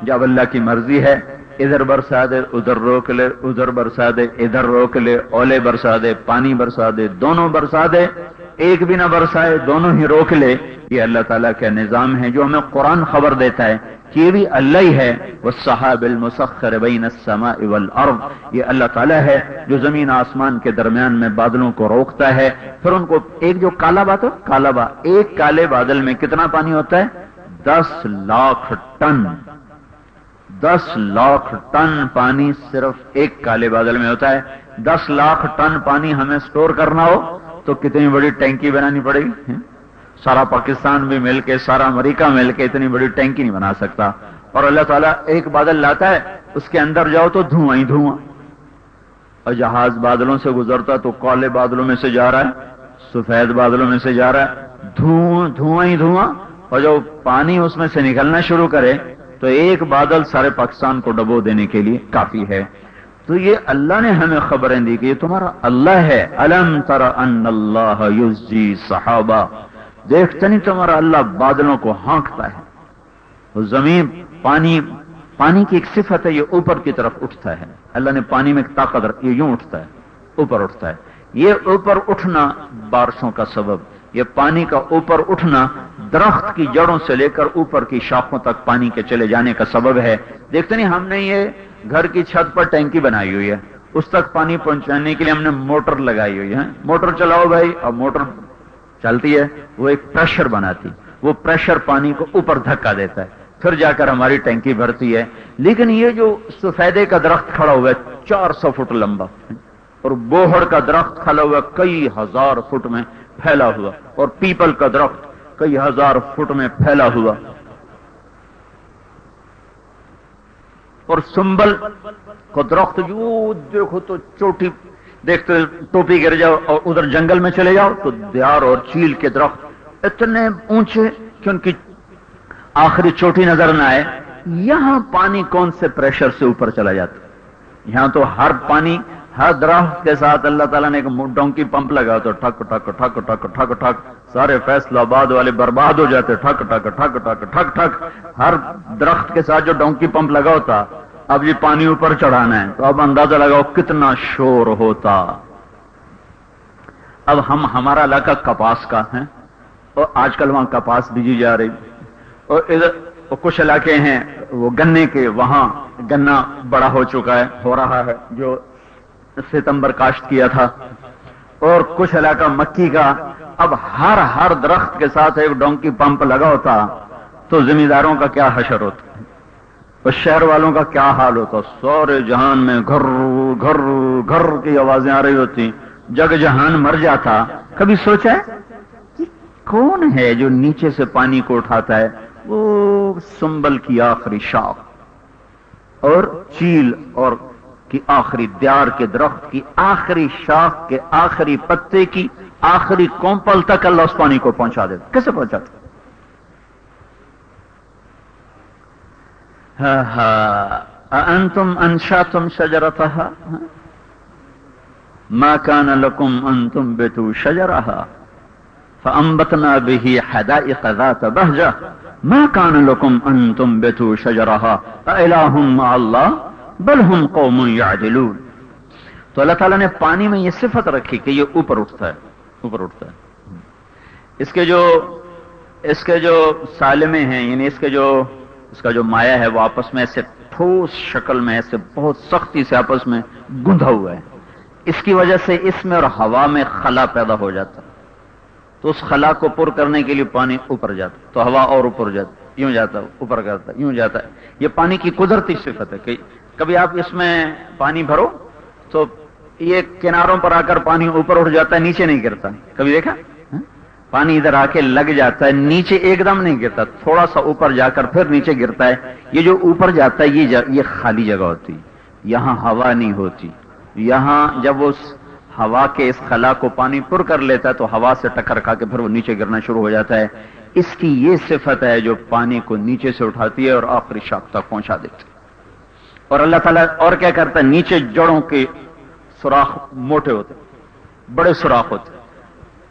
جب اللہ کی مرضی ہے ادھر برسا دے، ادھر روک لے، ادھر برسا دے، ادھر روک لے، اولے برسا دے، پانی برسا دے، دونوں برسا دے، ایک بھی نہ برسائے، دونوں ہی روک لے. یہ اللہ تعالیٰ کا نظام ہے جو ہمیں قرآن خبر دیتا ہے کہ یہ بھی اللہ ہی ہے. والسحاب المسخر بین السماء والارض، یہ اللہ تعالیٰ ہے جو زمین آسمان کے درمیان میں بادلوں کو روکتا ہے. پھر ان کو ایک جو کالا بات ایک کالے بادل میں کتنا پانی ہوتا ہے؟ 10 لاکھ ٹن. 10 لاکھ ٹن پانی صرف ایک کالے بادل میں ہوتا ہے. 10 لاکھ ٹن پانی ہمیں سٹور کرنا ہو تو کتنی بڑی ٹینکی بنانی پڑے گی. سارا پاکستان بھی مل کے، سارا امریکہ مل کے اتنی بڑی ٹینکی نہیں بنا سکتا. اور اللہ تعالیٰ ایک بادل لاتا ہے، اس کے اندر جاؤ تو دھواں ہی دھواں. اور جہاز بادلوں سے گزرتا تو کالے بادلوں میں سے جا رہا ہے، سفید بادلوں میں سے جا رہا ہے، دھواں ہی دھواں. اور جو پانی اس میں سے نکلنا شروع کرے تو ایک بادل سارے پاکستان کو ڈبو دینے کے لیے کافی ہے. تو یہ اللہ نے ہمیں خبریں دی کہ یہ تمہارا اللہ ہے. الم تر ان اللہ یزجی سحابا، دیکھتے نہیں تمہارا اللہ بادلوں کو ہانکتا ہے. اور زمین پانی کی ایک صفت ہے، یہ اوپر کی طرف اٹھتا ہے. اللہ نے پانی میں ایک طاقت رکھی، یہ یوں اٹھتا ہے، اوپر اٹھتا ہے. یہ اوپر اٹھنا بارشوں کا سبب، یہ پانی کا اوپر اٹھنا درخت کی جڑوں سے لے کر اوپر کی شاخوں تک پانی کے چلے جانے کا سبب ہے. دیکھتے نہیں ہم نے یہ گھر کی چھت پر ٹینکی بنائی ہوئی ہے، اس تک پانی پہنچانے کے لیے ہم نے موٹر لگائی ہوئی ہے. موٹر چلاؤ بھائی، اور موٹر چلتی ہے، وہ ایک پریشر بناتی، وہ پریشر پانی کو اوپر دھکا دیتا ہے، پھر جا کر ہماری ٹینکی بھرتی ہے. لیکن یہ جو سفیدے کا درخت کھڑا ہوا ہے 400 فٹ لمبا، اور بوہڑ کا درخت کھڑا ہوا کئی ہزار فٹ میں پھیلا ہوا، اور پیپل کا درخت کئی ہزار فٹ میں پھیلا ہوا، اور سنبل کو درخت جو دیکھو تو چوٹی دیکھتے ٹوپی گر جاؤ، اور ادھر جنگل میں چلے جاؤ تو دیار اور چیل کے درخت اتنے اونچے کہ ان کی آخری چوٹی نظر نہ آئے. یہاں پانی کون سے پریشر سے اوپر چلا جاتا ہے. یہاں تو ہر پانی ہر درخت کے ساتھ اللہ تعالیٰ نے ایک ڈونکی پمپ لگا تو ٹھک ٹھک ٹھک ٹھک ٹھک ٹھک سارے فیصلہ آباد والے برباد ہو جاتے. ٹھک ٹھک ٹھک ٹھک ٹھک ٹھک ہر درخت کے ساتھ جو ڈونکی پمپ لگا ہوتا. اب یہ پانی اوپر چڑھانا ہے تو اب اندازہ لگاؤ کتنا شور ہوتا. اب ہمارا علاقہ کپاس کا ہے، اور آج کل وہاں کپاس بیجی جا رہی، اور ادھر کچھ علاقے ہیں وہ گنے کے، وہاں گنا بڑا ہو چکا ہے، ہو رہا ہے جو ستمبر کاشت کیا تھا، اور کچھ علاقہ مکی کا. اب ہر درخت کے ساتھ ایک ڈونکی پمپ لگا ہوتا تو زمینداروں کا کیا حشر ہوتا، اور شہر والوں کا کیا حال ہوتا. سورے جہان میں گھر گھر گھر کی آوازیں آ رہی ہوتی، جگ جہان مر جاتا. کبھی سوچا ہے کہ کون ہے جو نیچے سے پانی کو اٹھاتا ہے؟ وہ سنبل کی آخری شاخ اور چیل اور کی آخری دیار کے درخت کی آخری شاخ کے آخری پتے کی آخری کومپل تک اللہ اس پانی کو پہنچا دیتا. کیسے پہنچاتا؟ أأنتم أنشأتم شجرتها ما كان لكم أن تنبتوا شجرها فأنبتنا به حدائق ذات بهجة ما كان لكم أن تنبتوا شجرها أإله مع الله بل هم قوم يعدلون. تو اللہ تعالیٰ نے پانی میں یہ صفت رکھی کہ یہ اوپر اٹھتا ہے، اوپر اٹھتا ہے. اس کے جو سالمے ہیں، یعنی اس کا جو مایا ہے وہ آپس میں ایسے ٹھوس شکل میں ایسے بہت سختی سے آپس میں گندھا ہوا ہے. اس کی وجہ سے اس میں اور ہوا میں خلا پیدا ہو جاتا، تو اس خلا کو پر کرنے کے لیے پانی اوپر جاتا، تو ہوا اور اوپر جاتا، یوں جاتا اوپر کرتا، یوں جاتا ہے. یہ پانی کی قدرتی صفت ہے کہ کبھی آپ اس میں پانی بھرو تو یہ کناروں پر آ کر پانی اوپر اٹھ جاتا ہے، نیچے نہیں گرتا. کبھی دیکھا؟ پانی ادھر آ کے لگ جاتا ہے، نیچے ایک دم نہیں گرتا، تھوڑا سا اوپر جا کر پھر نیچے گرتا ہے. یہ جو اوپر جاتا ہے یہ خالی جگہ ہوتی، یہاں ہوا نہیں ہوتی. یہاں جب اس ہوا کے اس خلا کو پانی پر کر لیتا ہے تو ہوا سے ٹکر کھا کے پھر وہ نیچے گرنا شروع ہو جاتا ہے. اس کی یہ صفت ہے جو پانی کو نیچے سے اٹھاتی ہے اور آخری شاخ تک پہنچا دیتی ہے. اور اللہ تعالیٰ اور کیا کرتا ہے؟ نیچے جڑوں کے سوراخ موٹے ہوتے، بڑے سوراخ ہوتے،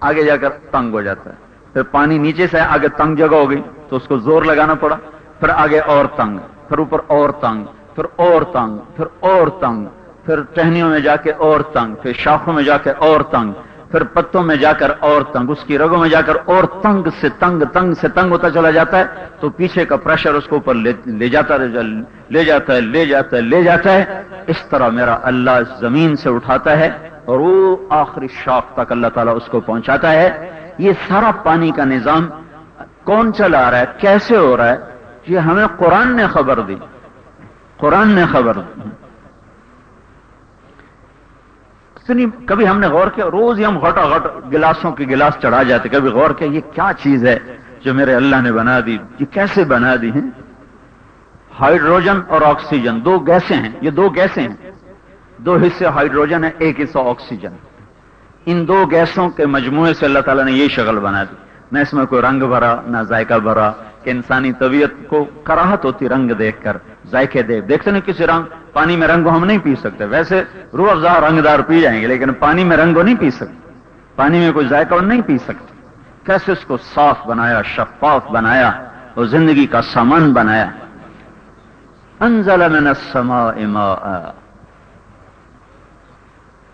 آگے جا کر تنگ ہو جاتا ہے. پھر پانی نیچے سے آگے تنگ جگہ ہو گئی تو اس کو زور لگانا پڑا، پھر آگے اور تنگ، پھر اوپر اور تنگ، پھر پھر اور تنگ، پھر اور تنگ، پھر ٹہنیوں میں جا کے اور تنگ، پھر شاخوں میں جا کے اور تنگ، پھر پتوں میں جا کر اور تنگ، اس کی رگوں میں جا کر اور تنگ سے تنگ، تنگ سے تنگ ہوتا چلا جاتا ہے، تو پیچھے کا پریشر اس کو اوپر لے جاتا ہے۔ اس طرح میرا اللہ زمین سے اٹھاتا ہے اور وہ آخری شاخ تک اللہ تعالیٰ اس کو پہنچاتا ہے۔ یہ سارا پانی کا نظام کون چلا رہا ہے، کیسے ہو رہا ہے، یہ ہمیں قرآن نے خبر دی، قرآن نے خبر دی۔ کبھی ہم نے غور کیا، روز ہی ہم غٹا غٹ گلاسوں کے گلاس چڑھا جاتے، کبھی غور کیا یہ کیا چیز ہے جو میرے اللہ نے بنا دی، یہ کیسے بنا دی ہیں؟ ہائیڈروجن اور آکسیجن دو گیسیں ہیں، یہ دو گیسیں ہیں، دو حصے ہائیڈروجن ہے، ایک حصہ آکسیجن۔ ان دو گیسوں کے مجموعے سے اللہ تعالیٰ نے یہ شکل بنا دی، نہ اس میں کوئی رنگ بھرا نہ ذائقہ بھرا، کہ انسانی طبیعت کو کراہت ہوتی رنگ دیکھ کر، ذائقے دیکھتے نہیں کسی رنگ، پانی میں رنگ کو ہم نہیں پی سکتے، ویسے روح افزا رنگدار پی جائیں گے، لیکن پانی میں رنگ کو نہیں پی سکتے، پانی میں کوئی ذائقہ نہیں پی سکتے۔ کیسے اس کو صاف بنایا، شفاف بنایا اور زندگی کا سامان بنایا۔ انزل من السماء ماء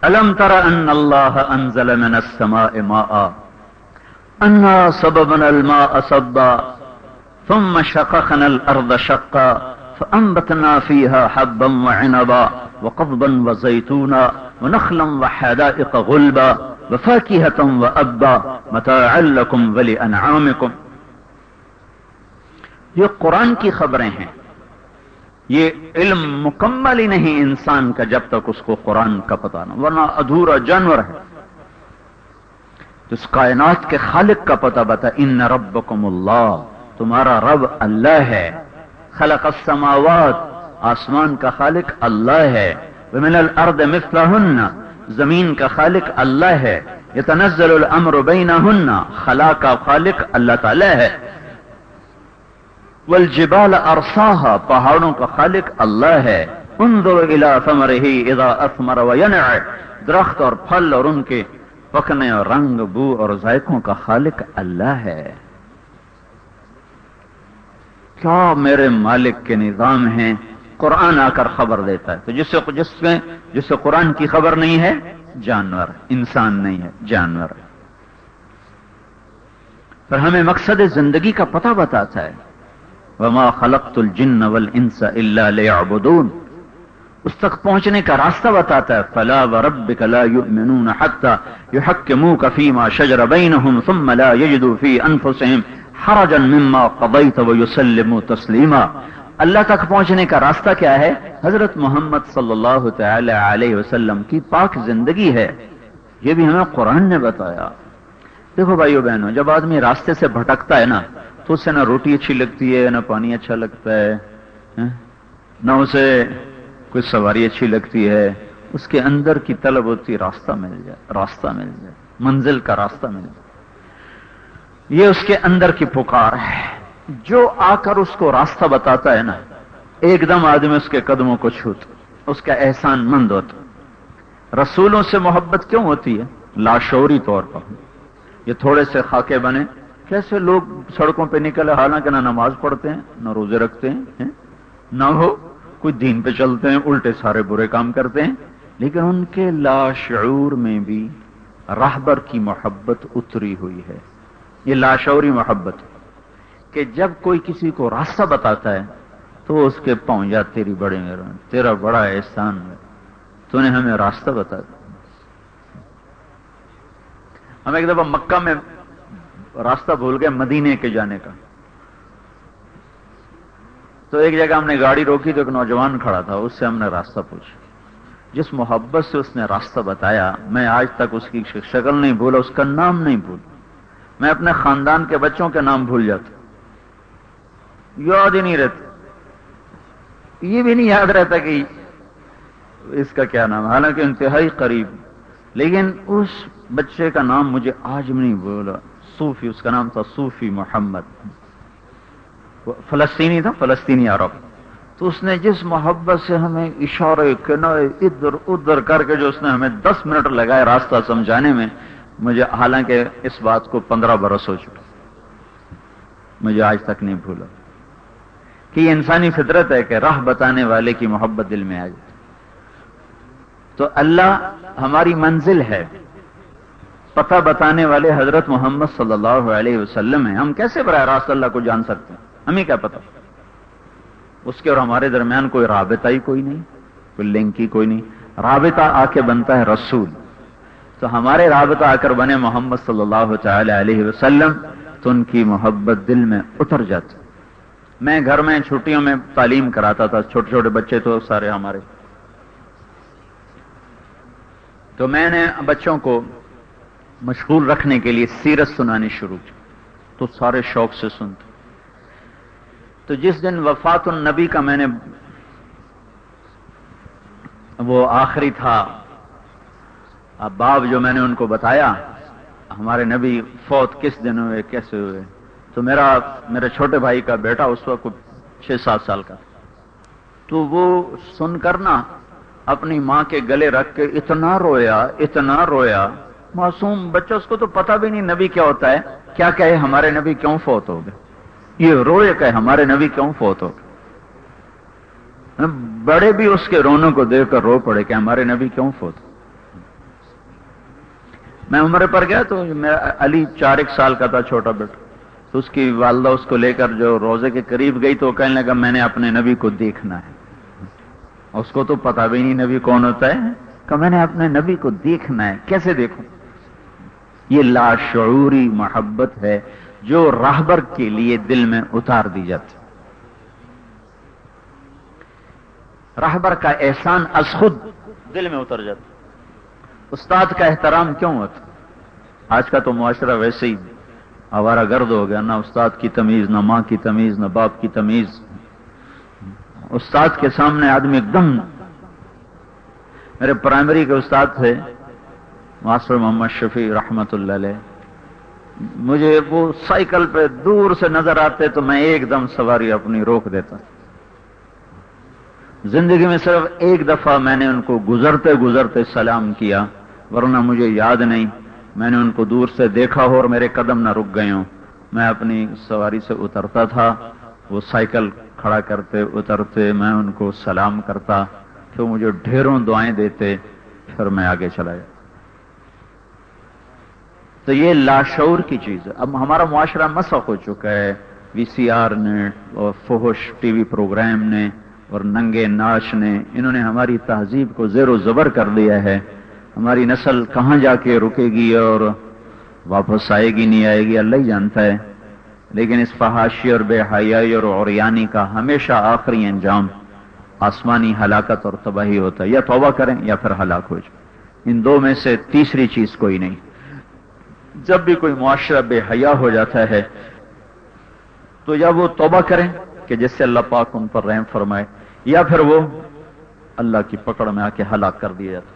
الم تر ان اللہ انزل من السماء ماء انا صببنا الماء صبا ثم شققنا الارض شقا فانبتنا فيها حبا وعنبا وقضبا وزيتونا ونخلا وحدائق غلبا وفاكهة وأبا متاعا لكم ولأنعامكم۔ یہ قرآن کی خبریں ہیں، یہ علم مکمل ہی نہیں انسان کا جب تک اس کو قرآن کا پتہ نہ، ورنہ ادھورا جانور ہے۔ اس کائنات کے خالق کا پتہ بتا، ان ربکم اللہ، تمہارا رب اللہ ہے، خلق السماوات، آسمان کا خالق اللہ ہے، ومن الارض مثلہن، زمین کا خالق اللہ ہے، یتنزل الامر بینہن، خلا کا خالق اللہ تعالی ہے، والجبال ارساها، پہاڑوں کا خالق اللہ ہے، انظر الی ثمرہ اذا اثمر وینع، درخت اور پھل اور ان کے پکنے اور رنگ بو اور ذائقوں کا خالق اللہ ہے۔ کیا میرے مالک کے نظام ہیں، قرآن آ کر خبر دیتا ہے۔ تو جس سے قرآن کی خبر نہیں ہے جانور، انسان نہیں ہے، جانور ہے۔ پھر ہمیں مقصد زندگی کا پتہ بتاتا ہے، وما خلقت الجن والانس الا ليعبدون، اس تک پہنچنے کا راستہ بتاتا ہے، فلا وربك لا يؤمنون حتى يحكموك فيما شجر بينهم ثم لا يجدوا في انفسهم حرجا مما قضيت ويسلموا تسليما۔ اللہ تک پہنچنے کا راستہ کیا ہے؟ حضرت محمد صلی اللہ تعالی علیہ وسلم کی پاک زندگی ہے، یہ بھی ہمیں قرآن نے بتایا۔ دیکھو بھائیو بہنوں، جب آدمی راستے سے بھٹکتا ہے نا، تو اسے نہ روٹی اچھی لگتی ہے، نہ پانی اچھا لگتا ہے، نہ اسے کوئی سواری اچھی لگتی ہے، اس کے اندر کی طلب ہوتی راستہ مل جائے، راستہ مل جائے، منزل کا راستہ مل جائے۔ یہ اس کے اندر کی پکار ہے۔ جو آ کر اس کو راستہ بتاتا ہے نا، ایک دم آدمی اس کے قدموں کو چھوتا، اس کا احسان مند ہوتا۔ رسولوں سے محبت کیوں ہوتی ہے؟ لاشعوری طور پر۔ یہ تھوڑے سے خاکے بنے، کیسے لوگ سڑکوں پہ نکلے، حالانکہ نہ نماز پڑھتے ہیں، نہ روزے رکھتے ہیں، نہ ہو کوئی دین پہ چلتے ہیں، الٹے سارے برے کام کرتے ہیں، لیکن ان کے لاشعور میں بھی راہبر کی محبت اتری ہوئی ہے۔ یہ لاشعوری محبت، کہ جب کوئی کسی کو راستہ بتاتا ہے تو اس کے پاؤں، یا تیری بڑے مہربانی، تیرا بڑا احسان ہے، تو نے ہمیں راستہ بتا دیا۔ ہم ایک دفعہ مکہ میں راستہ بھول گئے مدینے کے جانے کا، تو ایک جگہ ہم نے گاڑی روکی تو ایک نوجوان کھڑا تھا، اس سے ہم نے راستہ پوچھا۔ جس محبت سے اس نے راستہ بتایا، میں آج تک اس کی شکل نہیں بھولا، اس کا نام نہیں بھولا۔ میں اپنے خاندان کے بچوں کے نام بھول جاتا، یاد ہی نہیں رہتا، یہ بھی نہیں یاد رہتا کہ اس کا کیا نام، حالانکہ انتہائی قریب، لیکن اس بچے کا نام مجھے آج بھی نہیں بولا۔ صوفی، اس کا نام تھا صوفی محمد، فلسطینی تھا، فلسطینی عرب۔ تو اس نے جس محبت سے ہمیں اشارے کنائے ادھر ادھر کر کے جو اس نے ہمیں 10 منٹ لگائے راستہ سمجھانے میں، مجھے حالانکہ اس بات کو 15 برس ہو چکا، مجھے آج تک نہیں بھولا۔ کہ یہ انسانی فطرت ہے کہ راہ بتانے والے کی محبت دل میں آ جائے. تو اللہ ہماری منزل ہے، پتہ بتانے والے حضرت محمد صلی اللہ علیہ وسلم ہیں. ہم کیسے براہ راست اللہ کو جان سکتے ہیں؟ ہمیں کیا پتہ؟ اس کے اور ہمارے درمیان کوئی رابطہ ہی کوئی نہیں، کوئی لنک ہی کوئی نہیں. رابطہ آ کے بنتا ہے رسول. تو ہمارے رابطہ آ کر بنے محمد صلی اللہ تعالی علیہ وسلم، تو ان کی محبت دل میں اتر جاتی. میں گھر میں چھٹیوں میں تعلیم کراتا تھا، چھوٹے چھوٹے بچے تو سارے ہمارے. تو میں نے بچوں کو مشغول رکھنے کے لیے سیرت سنانی شروع کی، تو سارے شوق سے سنتے. تو جس دن وفات النبی کا میں نے وہ آخری تھا باب جو میں نے ان کو بتایا، ہمارے نبی فوت کس دن ہوئے، کیسے ہوئے، تو میرے چھوٹے بھائی کا بیٹا اس وقت 6-7 سال کا، تو وہ سن کر نا اپنی ماں کے گلے رکھ کے اتنا رویا. معصوم بچہ، اس کو تو پتہ بھی نہیں نبی کیا ہوتا ہے. کیا کہے ہمارے نبی کیوں فوت ہو گئے، یہ روئے کہ ہمارے نبی کیوں فوت ہو گئے. بڑے بھی اس کے رونے کو دیکھ کر رو پڑے کہ ہمارے نبی کیوں فوت. میں عمرے پر گیا تو علی 4 سال کا تھا، چھوٹا بیٹا. تو اس کی والدہ اس کو لے کر جو روزے کے قریب گئی تو وہ کہنے لگا میں نے اپنے نبی کو دیکھنا ہے. اس کو تو پتہ بھی نہیں نبی کون ہوتا ہے، کہ میں نے اپنے نبی کو دیکھنا ہے. کیسے دیکھوں؟ یہ لاشعوری محبت ہے جو راہبر کے لیے دل میں اتار دی جاتی. راہبر کا احسان از خود دل میں اتر جاتا. استاد کا احترام کیوں ہوتا؟ آج کا تو معاشرہ ویسے ہی آوارہ گرد ہو گیا، نہ استاد کی تمیز، نہ ماں کی تمیز، نہ باپ کی تمیز. استاد کے سامنے آدمی ایک دم. میرے پرائمری کے استاد تھے ماسٹر محمد شفیع رحمت اللہ علیہ. مجھے وہ سائیکل پہ دور سے نظر آتے تو میں ایک دم سواری اپنی روک دیتا. زندگی میں صرف ایک دفعہ میں نے ان کو گزرتے سلام کیا، ورنہ مجھے یاد نہیں. میں نے ان کو دور سے دیکھا ہو اور میرے قدم نہ رک گئے ہوں. میں اپنی سواری سے اترتا تھا، وہ سائیکل کھڑا کرتے اترتے، میں ان کو سلام کرتا، تو مجھے ڈھیروں دعائیں دیتے، پھر میں آگے چلا گیا. تو یہ لاشعور کی چیز ہے. اب ہمارا معاشرہ مسخ ہو چکا ہے، وی سی آر نے اور فحش ٹی وی پروگرام نے اور ننگے ناچ نے، انہوں نے ہماری تہذیب کو زیر و زبر کر دیا ہے. ہماری نسل کہاں جا کے رکے گی اور واپس آئے گی نہیں آئے گی اللہ ہی جانتا ہے. لیکن اس فحاشی اور بے حیائی اور عریانی کا ہمیشہ آخری انجام آسمانی ہلاکت اور تباہی ہوتا ہے. یا توبہ کریں یا پھر ہلاک ہو جائیں. ان دو میں سے تیسری چیز کوئی نہیں. جب بھی کوئی معاشرہ بے حیا ہو جاتا ہے تو یا وہ توبہ کریں کہ جس سے اللہ پاک ان پر رحم فرمائے، یا پھر وہ اللہ کی پکڑ میں آ کے ہلاک کر دیا جاتا.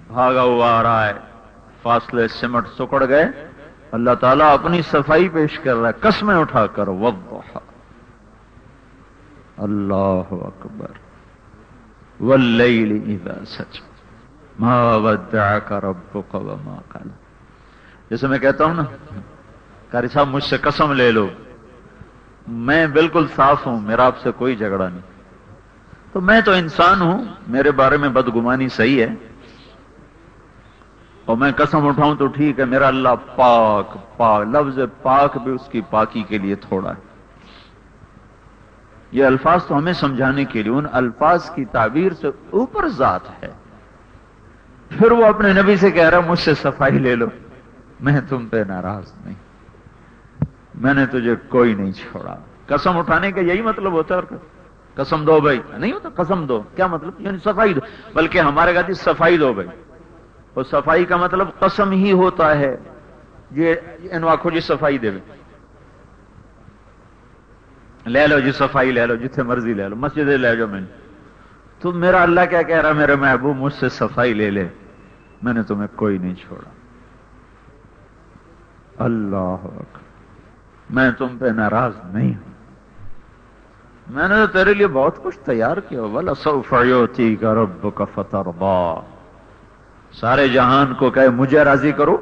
بھاگا ہوا آ رہا ہے، فاصلے سمٹ سکڑ گئے، اللہ تعالیٰ اپنی صفائی پیش کر رہا ہے قسمیں اٹھا کر. والضحى، اللہ اکبر، واللیل اذا سجى ما ودعك ربك وما قلى. جیسے میں کہتا ہوں نا، قاری صاحب مجھ سے قسم لے لو، میں بالکل صاف ہوں، میرا آپ سے کوئی جھگڑا نہیں. تو میں تو انسان ہوں، میرے بارے میں بدگمانی صحیح ہے، اور میں قسم اٹھاؤں تو ٹھیک ہے. میرا اللہ پاک پاک، لفظ پاک بھی اس کی پاکی کے لیے تھوڑا ہے. یہ الفاظ تو ہمیں سمجھانے کے لیے، ان الفاظ کی تعبیر سے اوپر ذات ہے. پھر وہ اپنے نبی سے کہہ رہا مجھ سے صفائی لے لو، میں تم پہ ناراض نہیں، میں نے تجھے کوئی نہیں چھوڑا. قسم اٹھانے کا یہی مطلب ہوتا ہے. اور قسم دو بھائی نہیں ہوتا، قسم دو کیا مطلب؟ یعنی صفائی دو. بلکہ ہمارے کہتے صفائی دو بھائی، اور صفائی کا مطلب قسم ہی ہوتا ہے. یہ انو آخو جی صفائی دے لے لو جی، صفائی لے لو، جتنے مرضی لے لو، مسجد لے جاؤ. میں نے تو میرا اللہ کیا کہہ رہا، میرے محبوب مجھ سے صفائی لے لے، میں نے تمہیں کوئی نہیں چھوڑا. اللہ اکبر، میں تم پہ ناراض نہیں ہوں، میں نے تو تیرے لیے بہت کچھ تیار کیا. وَلَسَوْفَ يُعْطِيكَ رَبُّكَ فَتَرْضَىٰ. سارے جہان کو کہے مجھے راضی کرو،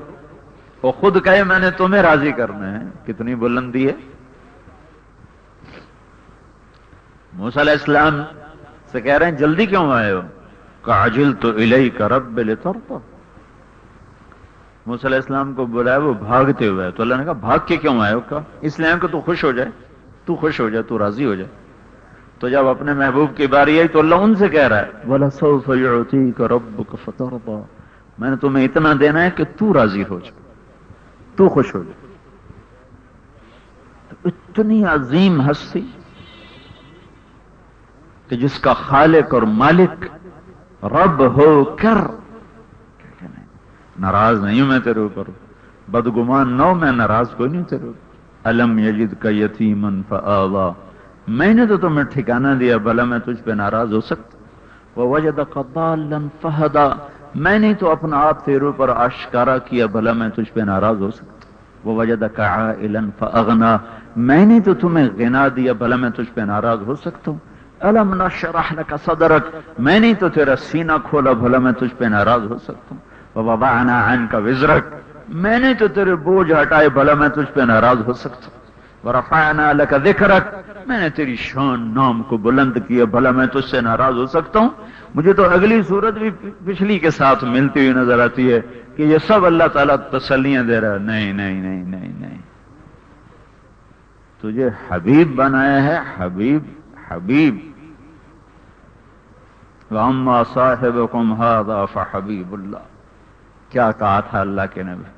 اور خود کہے میں نے تمہیں راضی کرنا ہے. کتنی بلندی ہے. موسیٰ علیہ السلام سے کہہ رہے ہیں جلدی کیوں آئے ہو؟ عجلت الیک رب لترضى. موسیٰ علیہ السلام کو بلایا، وہ بھاگتے ہوئے، تو اللہ نے کہا بھاگ کے کیوں آئے ہو؟ کہا اس لیے کہ تو خوش ہو جائے، تو خوش ہو جائے، تو راضی ہو جائے. تو جب اپنے محبوب کی باری آئی تو اللہ ان سے کہہ رہا ہے وَلَسَوْفَ يُعْطِيكَ رَبُّكَ فَتَرْضَى، میں نے تمہیں اتنا دینا ہے کہ تو راضی ہو جائے، تو خوش ہو جائے. تو اتنی عظیم ہستی کہ جس کا خالق اور مالک رب ہو کر ناراض نہیں ہوں میں تیرے اوپر، بدگمان نہ ہو، میں ناراض کوئی نہیں تیرے اوپر. الم یجدک یتیما فآویٰ، میں نے تو تمہیں ٹھکانہ دیا، بھلا میں تجھ پہ ناراض ہو سکتا. ووجدک ضالا فہدیٰ، میں نے تو اپنا آپ تیرے اوپر آشکارا کیا، بھلا میں تجھ پہ ناراض ہو سکتا. ووجدک عائلا فاغنیٰ، میں نے تو تمہیں غنا دیا، بھلا میں تجھ پہ ناراض ہو سکتا ہوں. الم نشرح لک صدرک، میں نے تو تیرا سینہ کھولا، بھلا میں تجھ پہ ناراض ہو سکتا ہوں. ووضعنا عنک وزرک، میں نے تو تیرے بوجھ ہٹائے، بھلا میں تجھ پہ ناراض ہو سکتا ہوں. ورفعنا لک ذکرک، میں نے تیری شان نام کو بلند کیا، بھلا میں تجھ سے ناراض ہو سکتا ہوں. مجھے تو اگلی صورت بھی پچھلی کے ساتھ ملتی ہوئی نظر آتی ہے کہ یہ سب اللہ تعالیٰ تسلیاں دے رہا ہے. نہیں نہیں نہیں نہیں نہیں، تجھے حبیب بنایا ہے، حبیب حبیب. وَأَمَّا صَاحِبُكُمْ هَذَا فَحَبِيبُ اللَّهِ، کیا کہا تھا اللہ کے نبی؟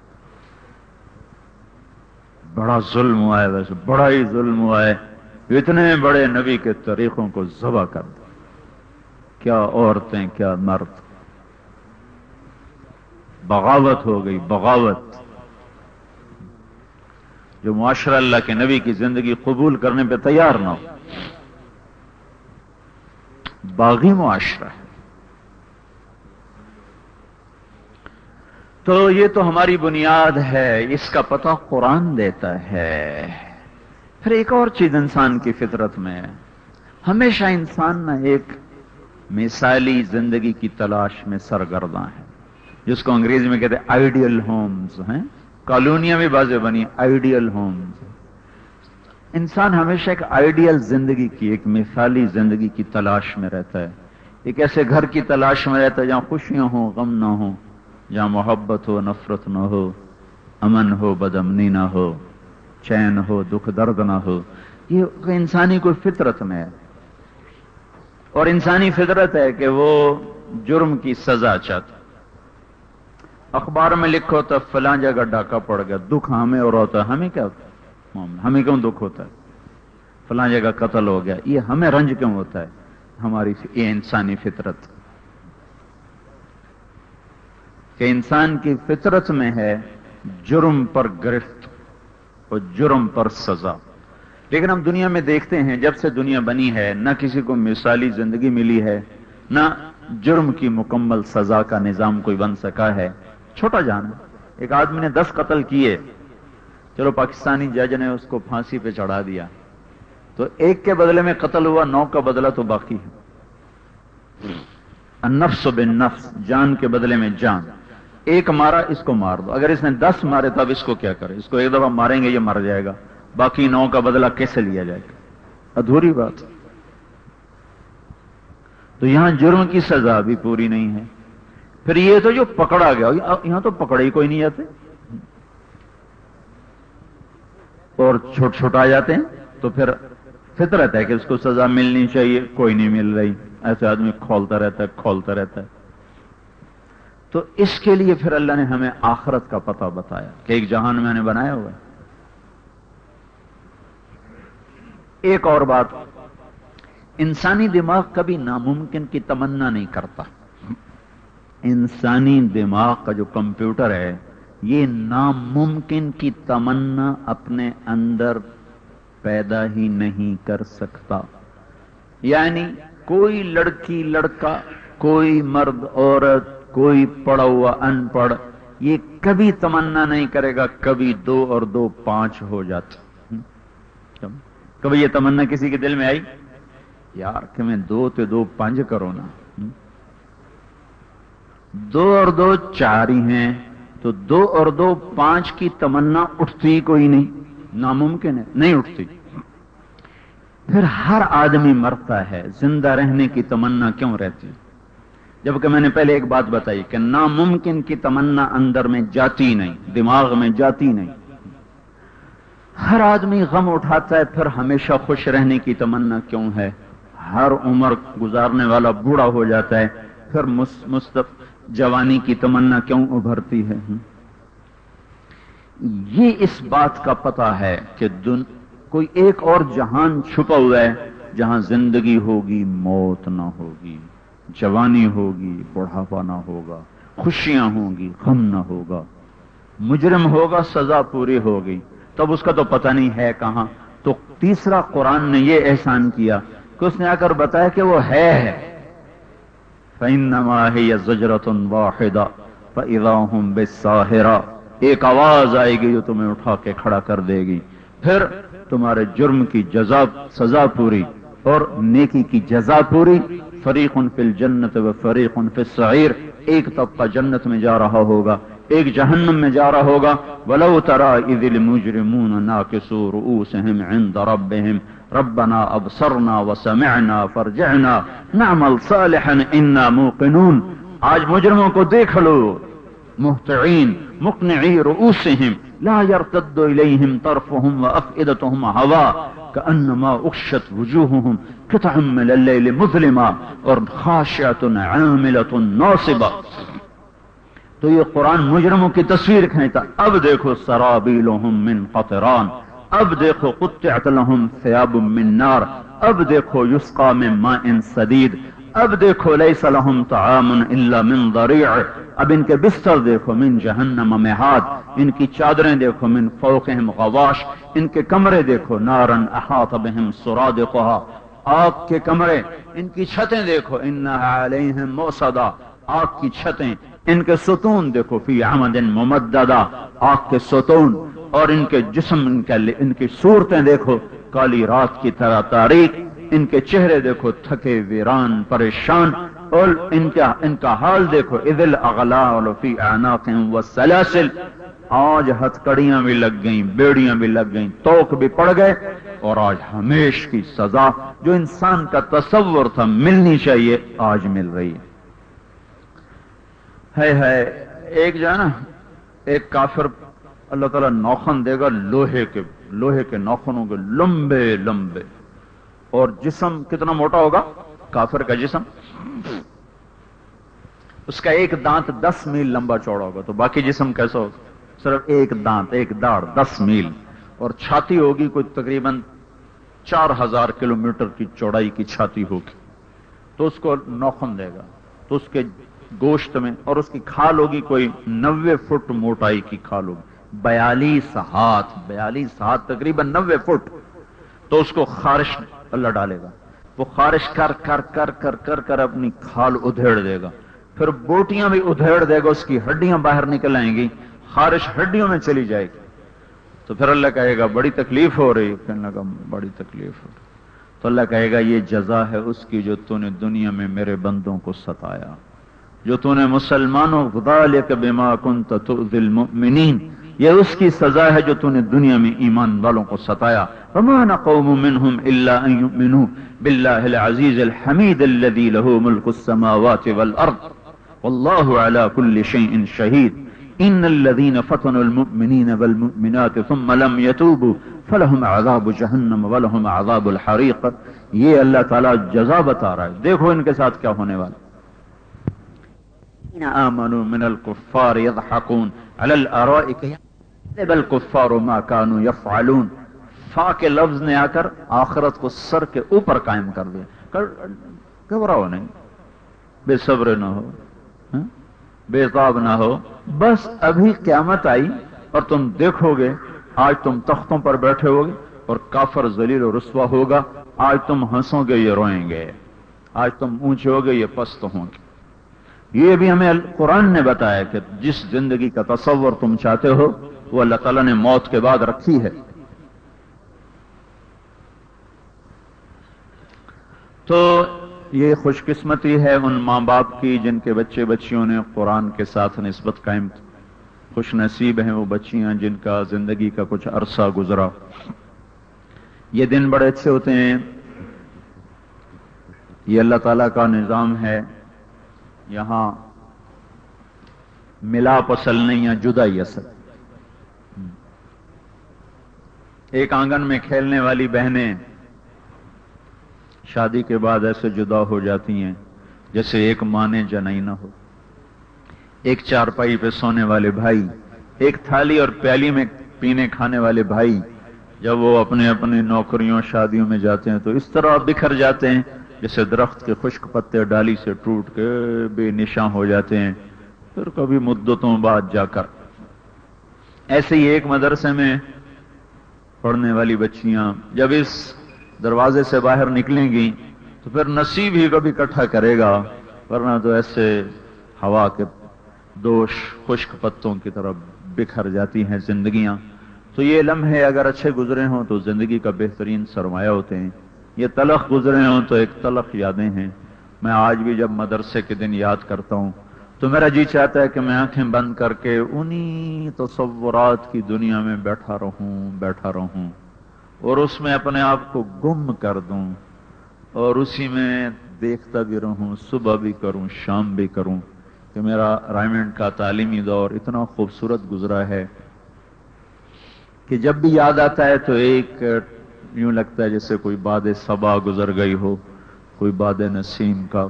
بڑا ظلم ہوا ہے، ویسے بڑا ہی ظلم ہوا ہے، اتنے بڑے نبی کے طریقوں کو ذبح کر دیا. کیا عورتیں، کیا مرد، بغاوت ہو گئی، بغاوت. جو معاشرہ اللہ کے نبی کی زندگی قبول کرنے پہ تیار نہ ہو، باغی معاشرہ ہے. تو یہ تو ہماری بنیاد ہے، اس کا پتہ قرآن دیتا ہے. پھر ایک اور چیز انسان کی فطرت میں ہے، ہمیشہ انسان نہ ایک مثالی زندگی کی تلاش میں سرگرداں ہے، جس کو انگریزی میں کہتے ہیں آئیڈیل ہومز ہیں. کالونیاں بھی بازیں بنی، آئیڈیل ہومز. انسان ہمیشہ ایک آئیڈیل زندگی کی، ایک مثالی زندگی کی تلاش میں رہتا ہے. ایک ایسے گھر کی تلاش میں رہتا ہے جہاں خوشیاں ہوں، غم نہ ہوں، جہاں محبت ہو، نفرت نہ ہو، امن ہو، بدامنی نہ ہو، چین ہو، دکھ درد نہ ہو. یہ انسانی کوئی فطرت میں ہے، اور انسانی فطرت ہے کہ وہ جرم کی سزا چاہتا. اخبار میں لکھو تو فلاں جگہ ڈاکہ پڑ گیا، دکھ ہمیں اور ہوتا ہے. ہمیں کیا معاملہ، ہمیں کیوں دکھ ہوتا ہے؟ فلاں جگہ قتل ہو گیا، یہ ہمیں رنج کیوں ہوتا ہے؟ ہماری یہ انسانی فطرت، کہ انسان کی فطرت میں ہے جرم پر گرفت اور جرم پر سزا. لیکن ہم دنیا میں دیکھتے ہیں جب سے دنیا بنی ہے، نہ کسی کو مثالی زندگی ملی ہے، نہ جرم کی مکمل سزا کا نظام کوئی بن سکا ہے. چھوٹا جان ہے، ایک آدمی نے 10 قتل کیے، چلو پاکستانی جج نے اس کو پھانسی پہ چڑھا دیا، تو ایک کے بدلے میں قتل ہوا، 9 کا بدلہ تو باقی ہے. النفس بالنفس، جان کے بدلے میں جان. ایک مارا، اس کو مار دو. اگر اس نے 10 مارے تب اس کو کیا کرے؟ اس کو ایک دفعہ ماریں گے، یہ مر جائے گا، باقی 9 کا بدلہ کیسے لیا جائے گا؟ ادھوری بات. تو یہاں جرم کی سزا بھی پوری نہیں ہے. پھر یہ تو جو پکڑا گیا، یہاں تو پکڑے ہی کوئی نہیں جاتے، اور چھوٹا جاتے ہیں. تو پھر فطرت ہے کہ اس کو سزا ملنی چاہیے، کوئی نہیں مل رہی. ایسے آدمی کھولتا رہتا ہے، کھولتا رہتا ہے. تو اس کے لیے پھر اللہ نے ہمیں آخرت کا پتہ بتایا کہ ایک جہان میں نے بنایا ہوا ہے. ایک اور بات، انسانی دماغ کبھی ناممکن کی تمنا نہیں کرتا. انسانی دماغ کا جو کمپیوٹر ہے، یہ ناممکن کی تمنا اپنے اندر پیدا ہی نہیں کر سکتا. یعنی کوئی لڑکی لڑکا، کوئی مرد عورت، کوئی پڑھا ہوا ان پڑھ، یہ کبھی تمنا نہیں کرے گا کبھی 2 اور 2 5 ہو جاتا. کبھی یہ تمنا کسی کے دل میں آئی یار کہ میں 2 تے 2 5 کروں نا؟ 2 اور 2 4 ہی ہیں، تو 2 اور 2 5 کی تمنا اٹھتی کوئی نہیں، ناممکن ہے، نہیں اٹھتی. پھر ہر آدمی مرتا ہے، زندہ رہنے کی تمنا کیوں رہتی؟ جبکہ میں نے پہلے ایک بات بتائی کہ ناممکن کی تمنا اندر میں جاتی نہیں، دماغ میں جاتی نہیں۔ ہر آدمی غم اٹھاتا ہے، پھر ہمیشہ خوش رہنے کی تمنا کیوں ہے؟ ہر عمر گزارنے والا بوڑھا ہو جاتا ہے، پھر جوانی کی تمنا کیوں ابھرتی ہے؟ یہ اس بات کا پتہ ہے کہ کوئی ایک اور جہان چھپا ہوا ہے جہاں زندگی ہوگی، موت نہ ہوگی، جوانی ہوگی، بڑھاپا نہ ہوگا، خوشیاں ہوں گی، غم نہ ہوگا، مجرم ہوگا، سزا پوری ہوگی، تب اس کا تو پتہ نہیں ہے کہاں۔ تو تیسرا قرآن نے یہ احسان کیا کہ اس نے آ کر بتایا کہ وہ ہے۔ فَإِنَّمَا هِيَ زَجْرَةٌ وَاحِدَةٌ فَإِذَا هُمْ بِالسَّاهِرَةِ، ایک آواز آئے گی جو تمہیں اٹھا کے کھڑا کر دے گی، پھر تمہارے جرم کی سزا پوری اور نیکی کی جزا پوری۔ فریق فی الجنت و فریق فی السعیر، ایک طبقہ جنت میں جا رہا ہوگا، ایک جہنم میں جا رہا ہوگا۔ وَلَوْ تَرَىٰ إِذِ الْمُجْرِمُونَ نَاكِسُو رُؤُوسِهِمْ عِندَ رَبِّهِمْ رَبَّنَا أَبْصَرْنَا وَسَمِعْنَا فَارْجِعْنَا نَعْمَلْ صَالِحًا إِنَّا مُوقِنُونَ۔ آج مجرموں کو دیکھ لو، مہطعین مقنعی رؤوسہم لا يرتد الیہم طرفہم وافئدتہم ہوا کأنما اغشت وجوہہم قطعا من اللیل مظلما، اور خاشعۃ عاملۃ ناصبہ۔ تو یہ قرآن مجرموں کی تصویر کھینچتا۔ اب دیکھو سرابیلہم من قطران، اب دیکھو قطعت لہم ثیاب من نار، اب دیکھو یسقا من ماء سدید، اب دیکھو لیس لہم طعام الا من ضریع، اب ان کے بستر دیکھو من جہنم مہاد، ان کی چادریں دیکھو من فوقہم غواش، ان کے کمرے دیکھو نارن احاط بہم سرادقہا، آگ کے کمرے، ان کی چھتیں دیکھو انہا علیہم موصدہ، آگ کی چھتیں، ان کے ستون دیکھو فی عمد ممددہ، آگ کے ستون، اور ان کے جسم، ان کی صورتیں دیکھو کالی رات کی طرح تاریک، ان کے چہرے دیکھو تھکے ویران پریشان، اور ان کا حال دیکھو اذ الاغلال فی اعناقہم والسلاسل، آج ہتھکڑیاں بھی لگ گئیں، بیڑیاں بھی لگ گئیں، توق بھی پڑ گئے، اور آج ہمیش کی سزا جو انسان کا تصور تھا ملنی چاہیے آج مل رہی ہے۔ ایک جو ہے نا، ایک کافر اللہ تعالیٰ نوخن دے گا لوہے کے نوخنوں کے لمبے لمبے، اور جسم کتنا موٹا ہوگا کافر کا جسم؟ اس کا ایک دانت 10 میل لمبا چوڑا ہوگا، تو باقی جسم کیسا ہوگا؟ صرف ایک دانت، ایک داڑھ 10 میل، اور چھاتی ہوگی کوئی تقریباً 4000 کلومیٹر کی چوڑائی کی چھاتی ہوگی، تو اس کو نوخن دے گا، تو اس کے گوشت میں، اور اس کی کھال ہوگی کوئی 90 فٹ موٹائی کی کھال ہوگی، 42 ہاتھ تقریباً 90 فٹ، تو اس کو خارش اللہ ڈالے گا، وہ خارش کر کر کر کر کر کر اپنی کھال ادھیڑ دے گا، پھر بوٹیاں بھی ادھیڑ دے گا، اس کی ہڈیاں باہر نکل آئیں گی، خارش ہڈیوں میں چلی جائے گی، تو پھر اللہ کہے گا بڑی تکلیف ہو رہی، کہنے لگا بڑی تکلیف ہو رہی، تو اللہ کہے گا یہ جزا ہے اس کی جو تو نے دنیا میں میرے بندوں کو ستایا، جو تو نے مسلمانوں ذالک بما کنت تؤذی المؤمنین، یہ اس کی سزا ہے جو تو نے دنیا میں ایمان والوں کو ستایا۔ وما نقوم منهم الا ان يؤمنوا بالله العزيز الحميد الذي له ملك السماوات والارض والله على كل شيء شهيد ان الذين فتنوا المؤمنين والمؤمنات ثم لم يتوبوا فلهم عذاب جہنم ولهم عذاب الحریق۔ یہ اللہ تعالیٰ جزا بتا رہا ہے، دیکھو ان کے ساتھ کیا ہونے والا۔ آمنوا من الكفار يضحكون على الارائك يحسب الكفار ما كانوا يفعلون۔ فا کے لفظ نے آ کر آخرت کو سر کے اوپر قائم کر دیا، گھبراؤ نہیں، بے صبر نہ ہو، بے تاب نہ ہو، بس ابھی قیامت آئی اور تم دیکھو گے، آج تم تختوں پر بیٹھے ہوگے اور کافر ذلیل و رسوا ہوگا، آج تم ہنسو گے یہ روئیں گے، آج تم اونچے ہوگے یہ پست ہوں گے۔ یہ بھی ہمیں قرآن نے بتایا کہ جس زندگی کا تصور تم چاہتے ہو وہ اللہ تعالیٰ نے موت کے بعد رکھی ہے۔ تو یہ خوش قسمتی ہے ان ماں باپ کی جن کے بچے بچیوں نے قرآن کے ساتھ نسبت قائم کی، خوش نصیب ہیں وہ بچیاں جن کا زندگی کا کچھ عرصہ گزرا۔ یہ دن بڑے اچھے ہوتے ہیں یہ اللہ تعالیٰ کا نظام ہے، یہاں ملاپ اصل نہیں ہے، جدائی اصل۔ ایک آنگن میں کھیلنے والی بہنیں شادی کے بعد ایسے جدا ہو جاتی ہیں جیسے ایک ماں نے جنئی نہ ہو۔ ایک چارپائی پہ سونے والے بھائی، ایک تھالی اور پیالی میں پینے کھانے والے بھائی، جب وہ اپنے اپنے نوکریوں شادیوں میں جاتے ہیں تو اس طرح بکھر جاتے ہیں جیسے درخت کے خشک پتے ڈالی سے ٹوٹ کے بے نشاں ہو جاتے ہیں، پھر کبھی مدتوں بعد جا کر۔ ایسے ہی ایک مدرسے میں پڑھنے والی بچیاں جب اس دروازے سے باہر نکلیں گی تو پھر نصیب ہی کبھی اکٹھا کرے گا، ورنہ تو ایسے ہوا کے دوش خشک پتوں کی طرف بکھر جاتی ہیں زندگیاں۔ تو یہ لمحے اگر اچھے گزرے ہوں تو زندگی کا بہترین سرمایہ ہوتے ہیں، یہ تلخ گزرے ہوں تو ایک تلخ یادیں ہیں۔ میں آج بھی جب مدرسے کے دن یاد کرتا ہوں تو میرا جی چاہتا ہے کہ میں آنکھیں بند کر کے انہی تصورات کی دنیا میں بیٹھا رہوں اور اس میں اپنے آپ کو گم کر دوں اور اسی میں دیکھتا بھی رہوں، صبح بھی کروں شام بھی کروں کہ میرا رائمنڈ کا تعلیمی دور اتنا خوبصورت گزرا ہے کہ جب بھی یاد آتا ہے تو ایک یوں لگتا ہے جیسے کوئی باد صبا گزر گئی ہو، کوئی باد نسیم کا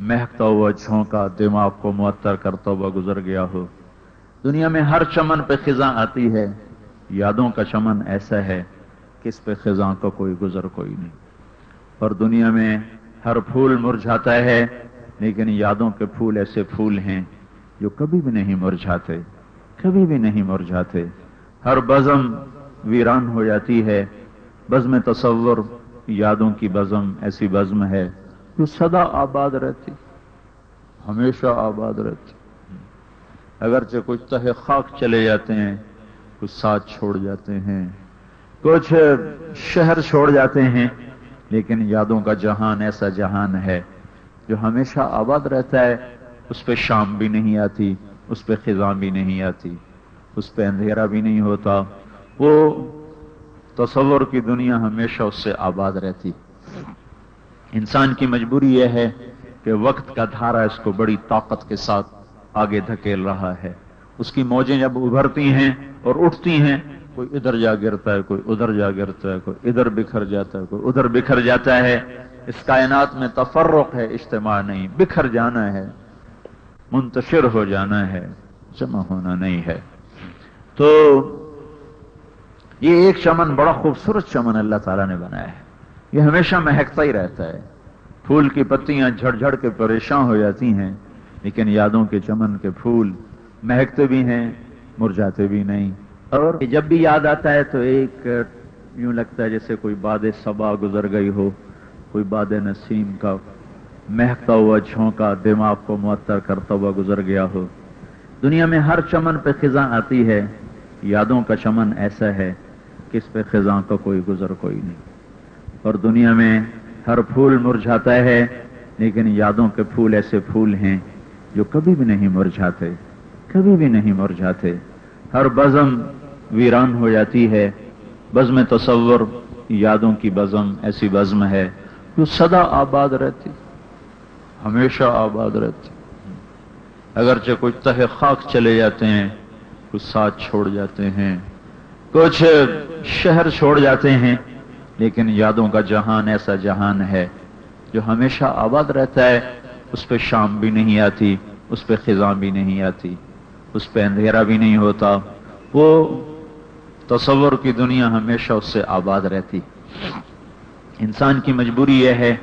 مہکتا ہوا جھونکا دماغ کو معطر کرتا ہوا گزر گیا ہو۔ دنیا میں ہر چمن پہ خزاں آتی ہے، یادوں کا چمن ایسا ہے کہ اس پہ خزاں کا کوئی گزر کوئی نہیں، اور دنیا میں ہر پھول مرجھاتا ہے لیکن یادوں کے پھول ایسے پھول ہیں جو کبھی بھی نہیں مرجھاتے، کبھی بھی نہیں مرجھاتے۔ ہر بزم ویران ہو جاتی ہے، بزم تصور یادوں کی بزم ایسی بزم ہے جو سدا آباد رہتی، ہمیشہ آباد رہتی۔ اگرچہ کچھ تہ خاک چلے جاتے ہیں، کچھ ساتھ چھوڑ جاتے ہیں، کچھ شہر چھوڑ جاتے ہیں، لیکن یادوں کا جہان ایسا جہان ہے جو ہمیشہ آباد رہتا ہے۔ اس پہ شام بھی نہیں آتی، اس پہ خزاں بھی نہیں آتی، اس پہ اندھیرا بھی نہیں ہوتا، وہ تصور کی دنیا ہمیشہ اس سے آباد رہتی۔ انسان کی مجبوری یہ ہے کہ وقت کا دھارا اس کو بڑی طاقت کے ساتھ آگے دھکیل رہا ہے۔ اس کی موجیں جب ابھرتی ہیں اور اٹھتی ہیں، کوئی ادھر جا گرتا ہے، کوئی ادھر جا گرتا ہے، کوئی ادھر بکھر جاتا ہے، کوئی ادھر بکھر جاتا ہے۔ اس کائنات میں تفرق ہے، اجتماع نہیں، بکھر جانا ہے، منتشر ہو جانا ہے، جمع ہونا نہیں ہے۔ تو یہ ایک چمن بڑا خوبصورت چمن اللہ تعالیٰ نے بنایا ہے، یہ ہمیشہ مہکتا ہی رہتا ہے۔ پھول کی پتیاں جھڑ جھڑ کے پریشان ہو جاتی ہیں، لیکن یادوں کے چمن کے پھول مہکتے بھی ہیں، مرجھاتے بھی نہیں۔ اور جب بھی یاد آتا ہے تو ایک یوں لگتا ہے جیسے کوئی باد صبا گزر گئی ہو، کوئی باد نسیم کا مہکتا ہوا جھونکا دماغ کو معطر کرتا ہوا گزر گیا ہو۔ دنیا میں ہر چمن پہ خزاں آتی ہے، یادوں کا چمن ایسا ہے کہ اس پہ خزاں کا کوئی گزر کوئی نہیں، اور دنیا میں ہر پھول مرجھاتا ہے لیکن یادوں کے پھول ایسے پھول ہیں جو کبھی بھی نہیں مرجھاتے، کبھی بھی نہیں مرجھاتے۔ ہر بزم ویران ہو جاتی ہے، بزم تصور یادوں کی بزم ایسی بزم ہے جو سدا آباد رہتی، ہمیشہ آباد رہتی۔ اگرچہ کچھ تہ خاک چلے جاتے ہیں، کچھ ساتھ چھوڑ جاتے ہیں، کچھ شہر چھوڑ جاتے ہیں، لیکن یادوں کا جہان ایسا جہان ہے جو ہمیشہ آباد رہتا ہے۔ اس پہ شام بھی نہیں آتی، اس پہ خزاں بھی نہیں آتی، اس پہ اندھیرا بھی نہیں ہوتا، وہ تصور کی دنیا ہمیشہ اس سے آباد رہتی۔ انسان کی مجبوری یہ ہے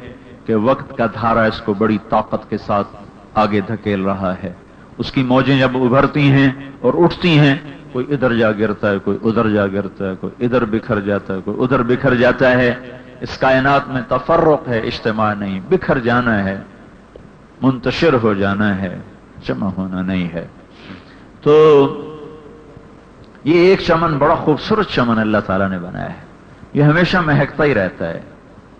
کہ وقت کا دھارا اس کو بڑی طاقت کے ساتھ آگے دھکیل رہا ہے۔ اس کی موجیں جب ابھرتی ہیں اور اٹھتی ہیں، کوئی ادھر جا گرتا ہے، کوئی ادھر جا گرتا ہے، کوئی ادھر بکھر جاتا ہے، کوئی ادھر بکھر جاتا ہے۔ اس کائنات میں تفرق ہے، اجتماع نہیں، بکھر جانا ہے، منتشر ہو جانا ہے، جمع ہونا نہیں ہے۔ تو یہ ایک چمن بڑا خوبصورت چمن اللہ تعالیٰ نے بنایا ہے، یہ ہمیشہ مہکتا ہی رہتا ہے۔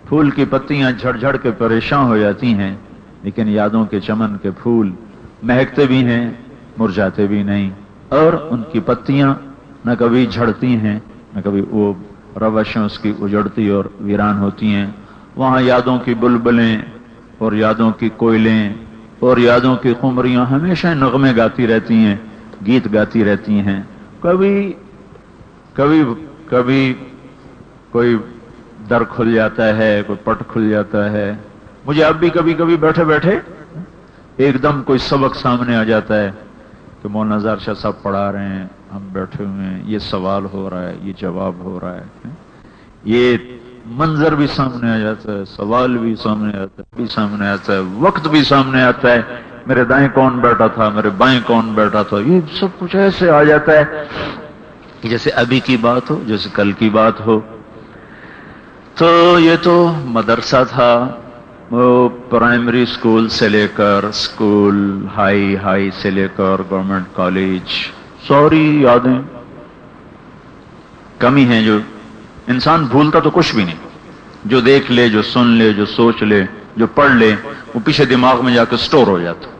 پھول کی پتیاں جھڑ جھڑ کے پریشان ہو جاتی ہیں، لیکن یادوں کے چمن کے پھول مہکتے بھی ہیں، مرجھاتے بھی نہیں، اور ان کی پتیاں نہ کبھی جھڑتی ہیں، نہ کبھی وہ روشیں اس کی اجڑتی اور ویران ہوتی ہیں۔ وہاں یادوں کی بلبلیں اور یادوں کی کوئلیں اور یادوں کی خمریاں ہمیشہ نغمے گاتی رہتی ہیں، گیت گاتی رہتی ہیں. کبھی کبھی کبھی کوئی در کھل جاتا ہے، کوئی پٹ کھل جاتا ہے. مجھے اب بھی کبھی کبھی بیٹھے بیٹھے ایک دم کوئی سبق سامنے آ جاتا ہے کہ مولانا زار شاہ صاحب پڑھا رہے ہیں، ہم بیٹھے ہوئے ہیں، یہ سوال ہو رہا ہے، یہ جواب ہو رہا ہے، یہ منظر بھی سامنے آ جاتا ہے، سوال بھی سامنے آتا ہے، وقت بھی سامنے آتا ہے. میرے دائیں کون بیٹھا تھا، میرے بائیں کون بیٹھا تھا، یہ سب کچھ ایسے آ جاتا ہے کہ جیسے ابھی کی بات ہو، جیسے کل کی بات ہو. تو یہ تو مدرسہ تھا، وہ پرائمری اسکول سے لے کر اسکول ہائی سے لے کر گورنمنٹ کالج، ساری یادیں کمی ہیں جو انسان بھولتا تو کچھ بھی نہیں. جو دیکھ لے، جو سن لے، جو سوچ لے، جو پڑھ لے، وہ پیچھے دماغ میں جا کے سٹور ہو جاتا.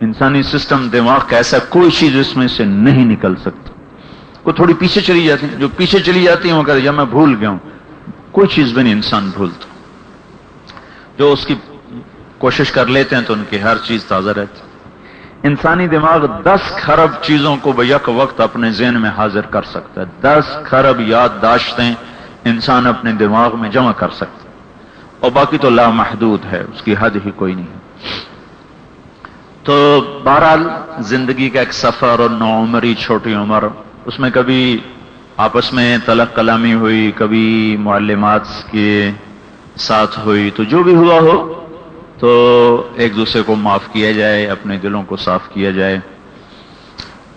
انسانی سسٹم دماغ کا ایسا کوئی چیز اس میں سے نہیں نکل سکتا. وہ تھوڑی پیچھے چلی جاتی ہیں، جو پیچھے چلی جاتی ہیں وہ کہتے ہیں یا میں بھول گیا ہوں. کوئی چیز بھی نہیں انسان بھولتا. جو اس کی کوشش کر لیتے ہیں تو ان کی ہر چیز تازہ رہتی. انسانی دماغ 10 کھرب چیزوں کو بیک وقت اپنے ذہن میں حاضر کر سکتا ہے. 10 کھرب یادداشتیں انسان اپنے دماغ میں جمع کر سکتا ہے، اور باقی تو لامحدود ہے، اس کی حد ہی کوئی نہیں ہے. تو بہرحال زندگی کا ایک سفر، اور نوعمری چھوٹی عمر، اس میں کبھی آپس میں طلق کلامی ہوئی، کبھی معلمات کے ساتھ ہوئی. تو جو بھی ہوا ہو تو ایک دوسرے کو معاف کیا جائے، اپنے دلوں کو صاف کیا جائے.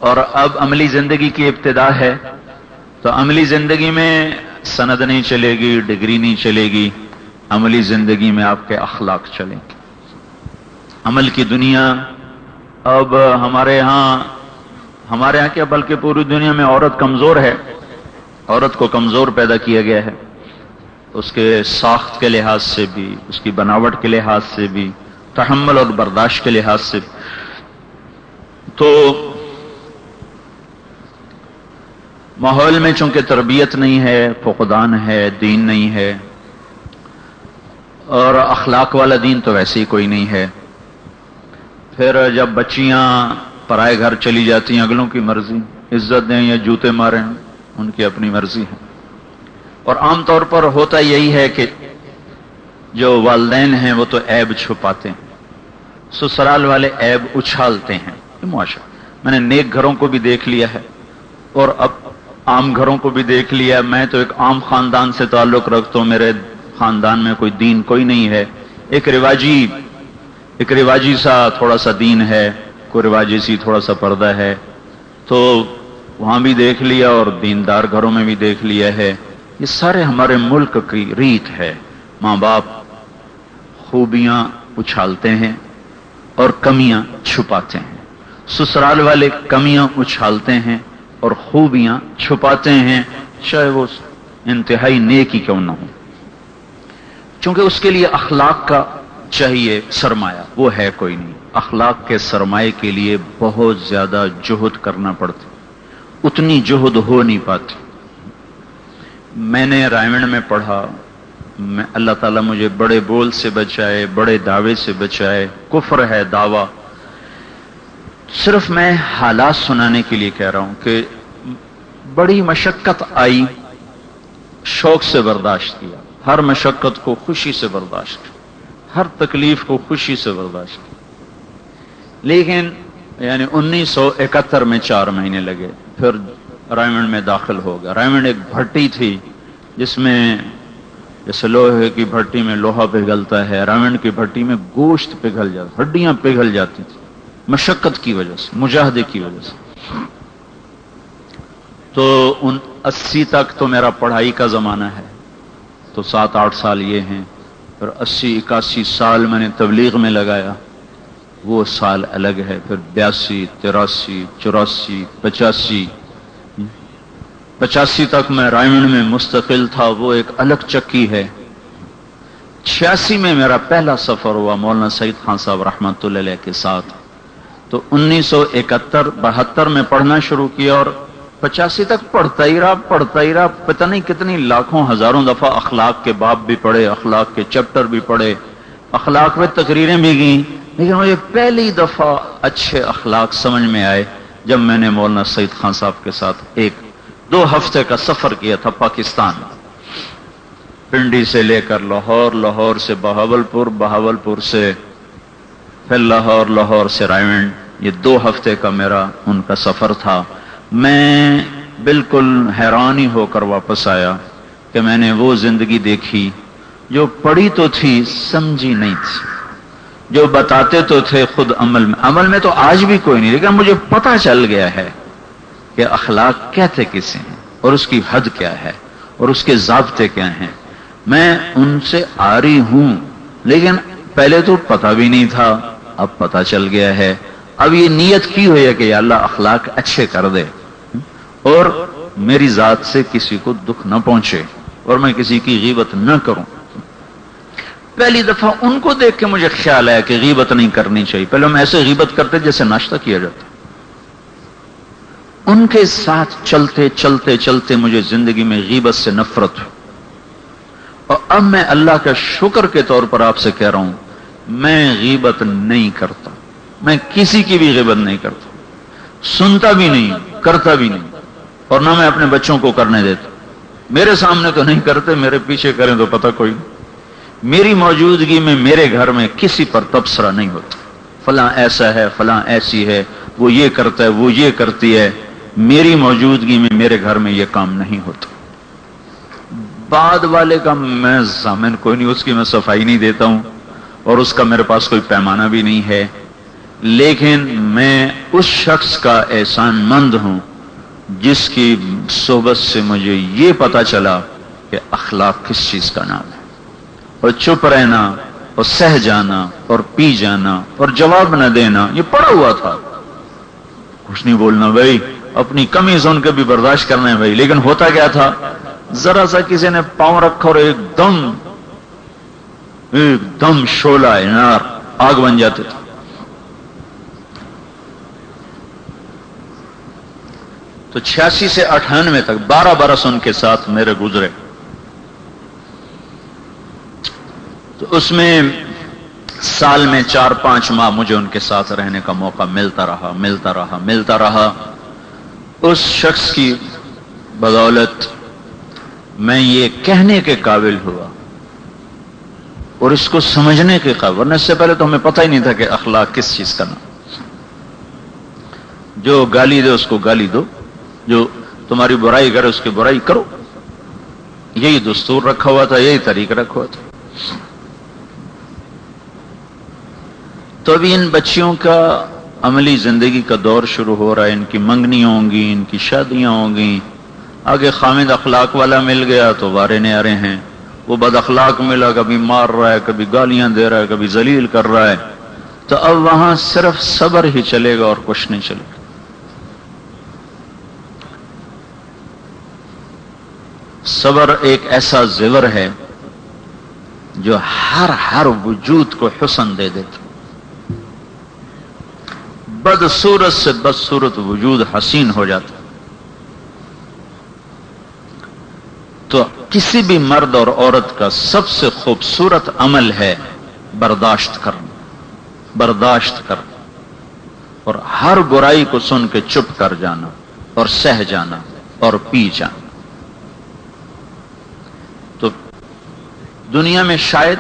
اور اب عملی زندگی کی ابتدا ہے. تو عملی زندگی میں سند نہیں چلے گی، ڈگری نہیں چلے گی. عملی زندگی میں آپ کے اخلاق چلیں گے. عمل کی دنیا اب ہمارے ہاں کیا بلکہ پوری دنیا میں عورت کمزور ہے. عورت کو کمزور پیدا کیا گیا ہے، اس کے ساخت کے لحاظ سے بھی، اس کی بناوٹ کے لحاظ سے بھی، تحمل اور برداشت کے لحاظ سے بھی. تو ماحول میں چونکہ تربیت نہیں ہے، فقدان ہے، دین نہیں ہے، اور اخلاق والا دین تو ویسے ہی کوئی نہیں ہے. پھر جب بچیاں پرائے گھر چلی جاتی ہیں، اگلوں کی مرضی، عزت دیں یا جوتے ماریں ان کی اپنی مرضی ہے. اور عام طور پر ہوتا یہی ہے کہ جو والدین ہیں وہ تو عیب چھپاتے ہیں، سسرال والے عیب اچھالتے ہیں. یہ معاشرہ میں نے نیک گھروں کو بھی دیکھ لیا ہے اور اب عام گھروں کو بھی دیکھ لیا. میں تو ایک عام خاندان سے تعلق رکھتا ہوں، میرے خاندان میں کوئی دین کوئی نہیں ہے. ایک رواجی سا تھوڑا سا دین ہے، کوئی رواجی سی تھوڑا سا پردہ ہے. تو وہاں بھی دیکھ لیا اور دیندار گھروں میں بھی دیکھ لیا ہے. یہ سارے ہمارے ملک کی ریت ہے. ماں باپ خوبیاں اچھالتے ہیں اور کمیاں چھپاتے ہیں. سسرال والے کمیاں اچھالتے ہیں اور خوبیاں چھپاتے ہیں، چاہے وہ انتہائی نیکی کیوں نہ ہو. چونکہ اس کے لیے اخلاق کا چاہیے سرمایہ، وہ ہے کوئی نہیں. اخلاق کے سرمایے کے لیے بہت زیادہ جہد کرنا پڑتا، اتنی جہد ہو نہیں پاتی. میں نے رائمنڈ میں پڑھا، اللہ تعالیٰ مجھے بڑے بول سے بچائے، بڑے دعوے سے بچائے. کفر ہے دعویٰ. صرف میں حالات سنانے کے لیے کہہ رہا ہوں کہ بڑی مشقت آئی، شوق سے برداشت کیا، ہر مشقت کو خوشی سے برداشت کیا، ہر تکلیف کو خوشی سے برداشت کیا. لیکن 1971 میں 4 مہینے لگے، پھر رائمنڈ میں داخل ہو گیا. رائمنڈ ایک بھٹی تھی جس میں جیسے لوہے کی بھٹی میں لوہا پگھلتا ہے، رائمنڈ کی بھٹی میں گوشت پگھل جاتا، ہڈیاں پگھل جاتی تھی مشقت کی وجہ سے، مجاہدے کی وجہ سے. تو 80 تک تو میرا پڑھائی کا زمانہ ہے، تو 7-8 سال یہ ہیں. پھر 80-81 سال میں نے تبلیغ میں لگایا، وہ سال الگ ہے. پھر 82, 83, 84, 85 تک میں رائمنڈ میں مستقل تھا، وہ ایک الگ چکی ہے. 86 میں میرا پہلا سفر ہوا مولانا سعید خان صاحب رحمۃ اللہ علیہ کے ساتھ. تو 1971-72 میں پڑھنا شروع کیا اور 85 تک پڑھتا ہی رہا. پتہ نہیں کتنی لاکھوں ہزاروں دفعہ اخلاق کے باب بھی پڑھے، اخلاق کے چیپٹر بھی پڑھے، اخلاق میں تقریریں بھی گئیں، لیکن مجھے پہلی دفعہ اچھے اخلاق سمجھ میں آئے جب میں نے مولانا سعید خان صاحب کے ساتھ 1-2 ہفتے کا سفر کیا تھا پاکستان، پنڈی سے لے کر لاہور، لاہور سے بہاولپور، بہاولپور سے پھر لاہور، لاہور سے رائے، یہ 2 ہفتے کا میرا ان کا سفر تھا۔ میں بالکل حیران ہی ہو کر واپس آیا کہ میں نے وہ زندگی دیکھی جو پڑھی تو تھی سمجھی نہیں تھی، جو بتاتے تو تھے خود عمل میں تو آج بھی کوئی نہیں، لیکن مجھے پتہ چل گیا ہے کہ اخلاق کہتے کسے ہیں اور اس کی حد کیا ہے اور اس کے ضابطے کیا ہیں۔ میں ان سے عاری ہوں، لیکن پہلے تو پتہ بھی نہیں تھا، اب پتہ چل گیا ہے۔ اب یہ نیت کی ہوئی ہے کہ یا اللہ اخلاق اچھے کر دے اور میری ذات سے کسی کو دکھ نہ پہنچے اور میں کسی کی غیبت نہ کروں۔ پہلی دفعہ ان کو دیکھ کے مجھے خیال آیا کہ غیبت نہیں کرنی چاہیے۔ پہلے ہم ایسے غیبت کرتے جیسے ناشتہ کیا جاتا۔ ان کے ساتھ چلتے چلتے چلتے مجھے زندگی میں غیبت سے نفرت ہوئی، اور اب میں اللہ کا شکر کے طور پر آپ سے کہہ رہا ہوں، میں غیبت نہیں کرتا، میں کسی کی بھی غیبت نہیں کرتا، سنتا بھی نہیں، کرتا بھی نہیں، اور نہ میں اپنے بچوں کو کرنے دیتا۔ میرے سامنے تو نہیں کرتے، میرے پیچھے کریں تو پتہ کوئی نہیں۔ میری موجودگی میں میرے گھر میں کسی پر تبصرہ نہیں ہوتا، فلاں ایسا ہے، فلاں ایسی ہے، وہ یہ کرتا ہے، وہ یہ کرتی ہے۔ میری موجودگی میں میرے گھر میں یہ کام نہیں ہوتا۔ بعد والے کا میں ضامن کوئی نہیں، اس کی میں صفائی نہیں دیتا ہوں اور اس کا میرے پاس کوئی پیمانہ بھی نہیں ہے، لیکن میں اس شخص کا احسان مند ہوں جس کی صحبت سے مجھے یہ پتا چلا کہ اخلاق کس چیز کا نام ہے، اور چپ رہنا اور سہ جانا اور پی جانا اور جواب نہ دینا یہ پڑا ہوا تھا۔ کچھ نہیں بولنا بھائی، اپنی کمی سن کے بھی برداشت کرنا ہے بھائی، لیکن ہوتا کیا تھا، ذرا سا کسی نے پاؤں رکھا اور ایک دم شعلہ نار، آگ بن جاتے تھے۔ تو 86 سے 98 تک 12 برس ان کے ساتھ میرے گزرے، تو اس میں سال میں 4-5 ماہ مجھے ان کے ساتھ رہنے کا موقع ملتا رہا۔ اس شخص کی بدولت میں یہ کہنے کے قابل ہوا اور اس کو سمجھنے کے قابل، ورنہ اس سے پہلے تو ہمیں پتہ ہی نہیں تھا کہ اخلاق کس چیز کا نام۔ جو گالی دے اس کو گالی دو، جو تمہاری برائی کرے اس کی برائی کرو، یہی دستور رکھا ہوا تھا، یہی طریقہ رکھا ہوا تھا۔ تو ابھی ان بچیوں کا عملی زندگی کا دور شروع ہو رہا ہے، ان کی منگنیاں ہوں گی، ان کی شادیاں ہوں گی۔ آگے خامد اخلاق والا مل گیا تو وارے نیارے ہیں، وہ بد اخلاق ملا، کبھی مار رہا ہے، کبھی گالیاں دے رہا ہے، کبھی ذلیل کر رہا ہے، تو اب وہاں صرف صبر ہی چلے گا اور کچھ نہیں چلے گا۔ صبر ایک ایسا زیور ہے جو ہر وجود کو حسن دے دیتا، بدصورت سے بدصورت وجود حسین ہو جاتا۔ تو کسی بھی مرد اور عورت کا سب سے خوبصورت عمل ہے برداشت کرنا اور ہر برائی کو سن کے چپ کر جانا اور سہ جانا اور پی جانا۔ تو دنیا میں شاید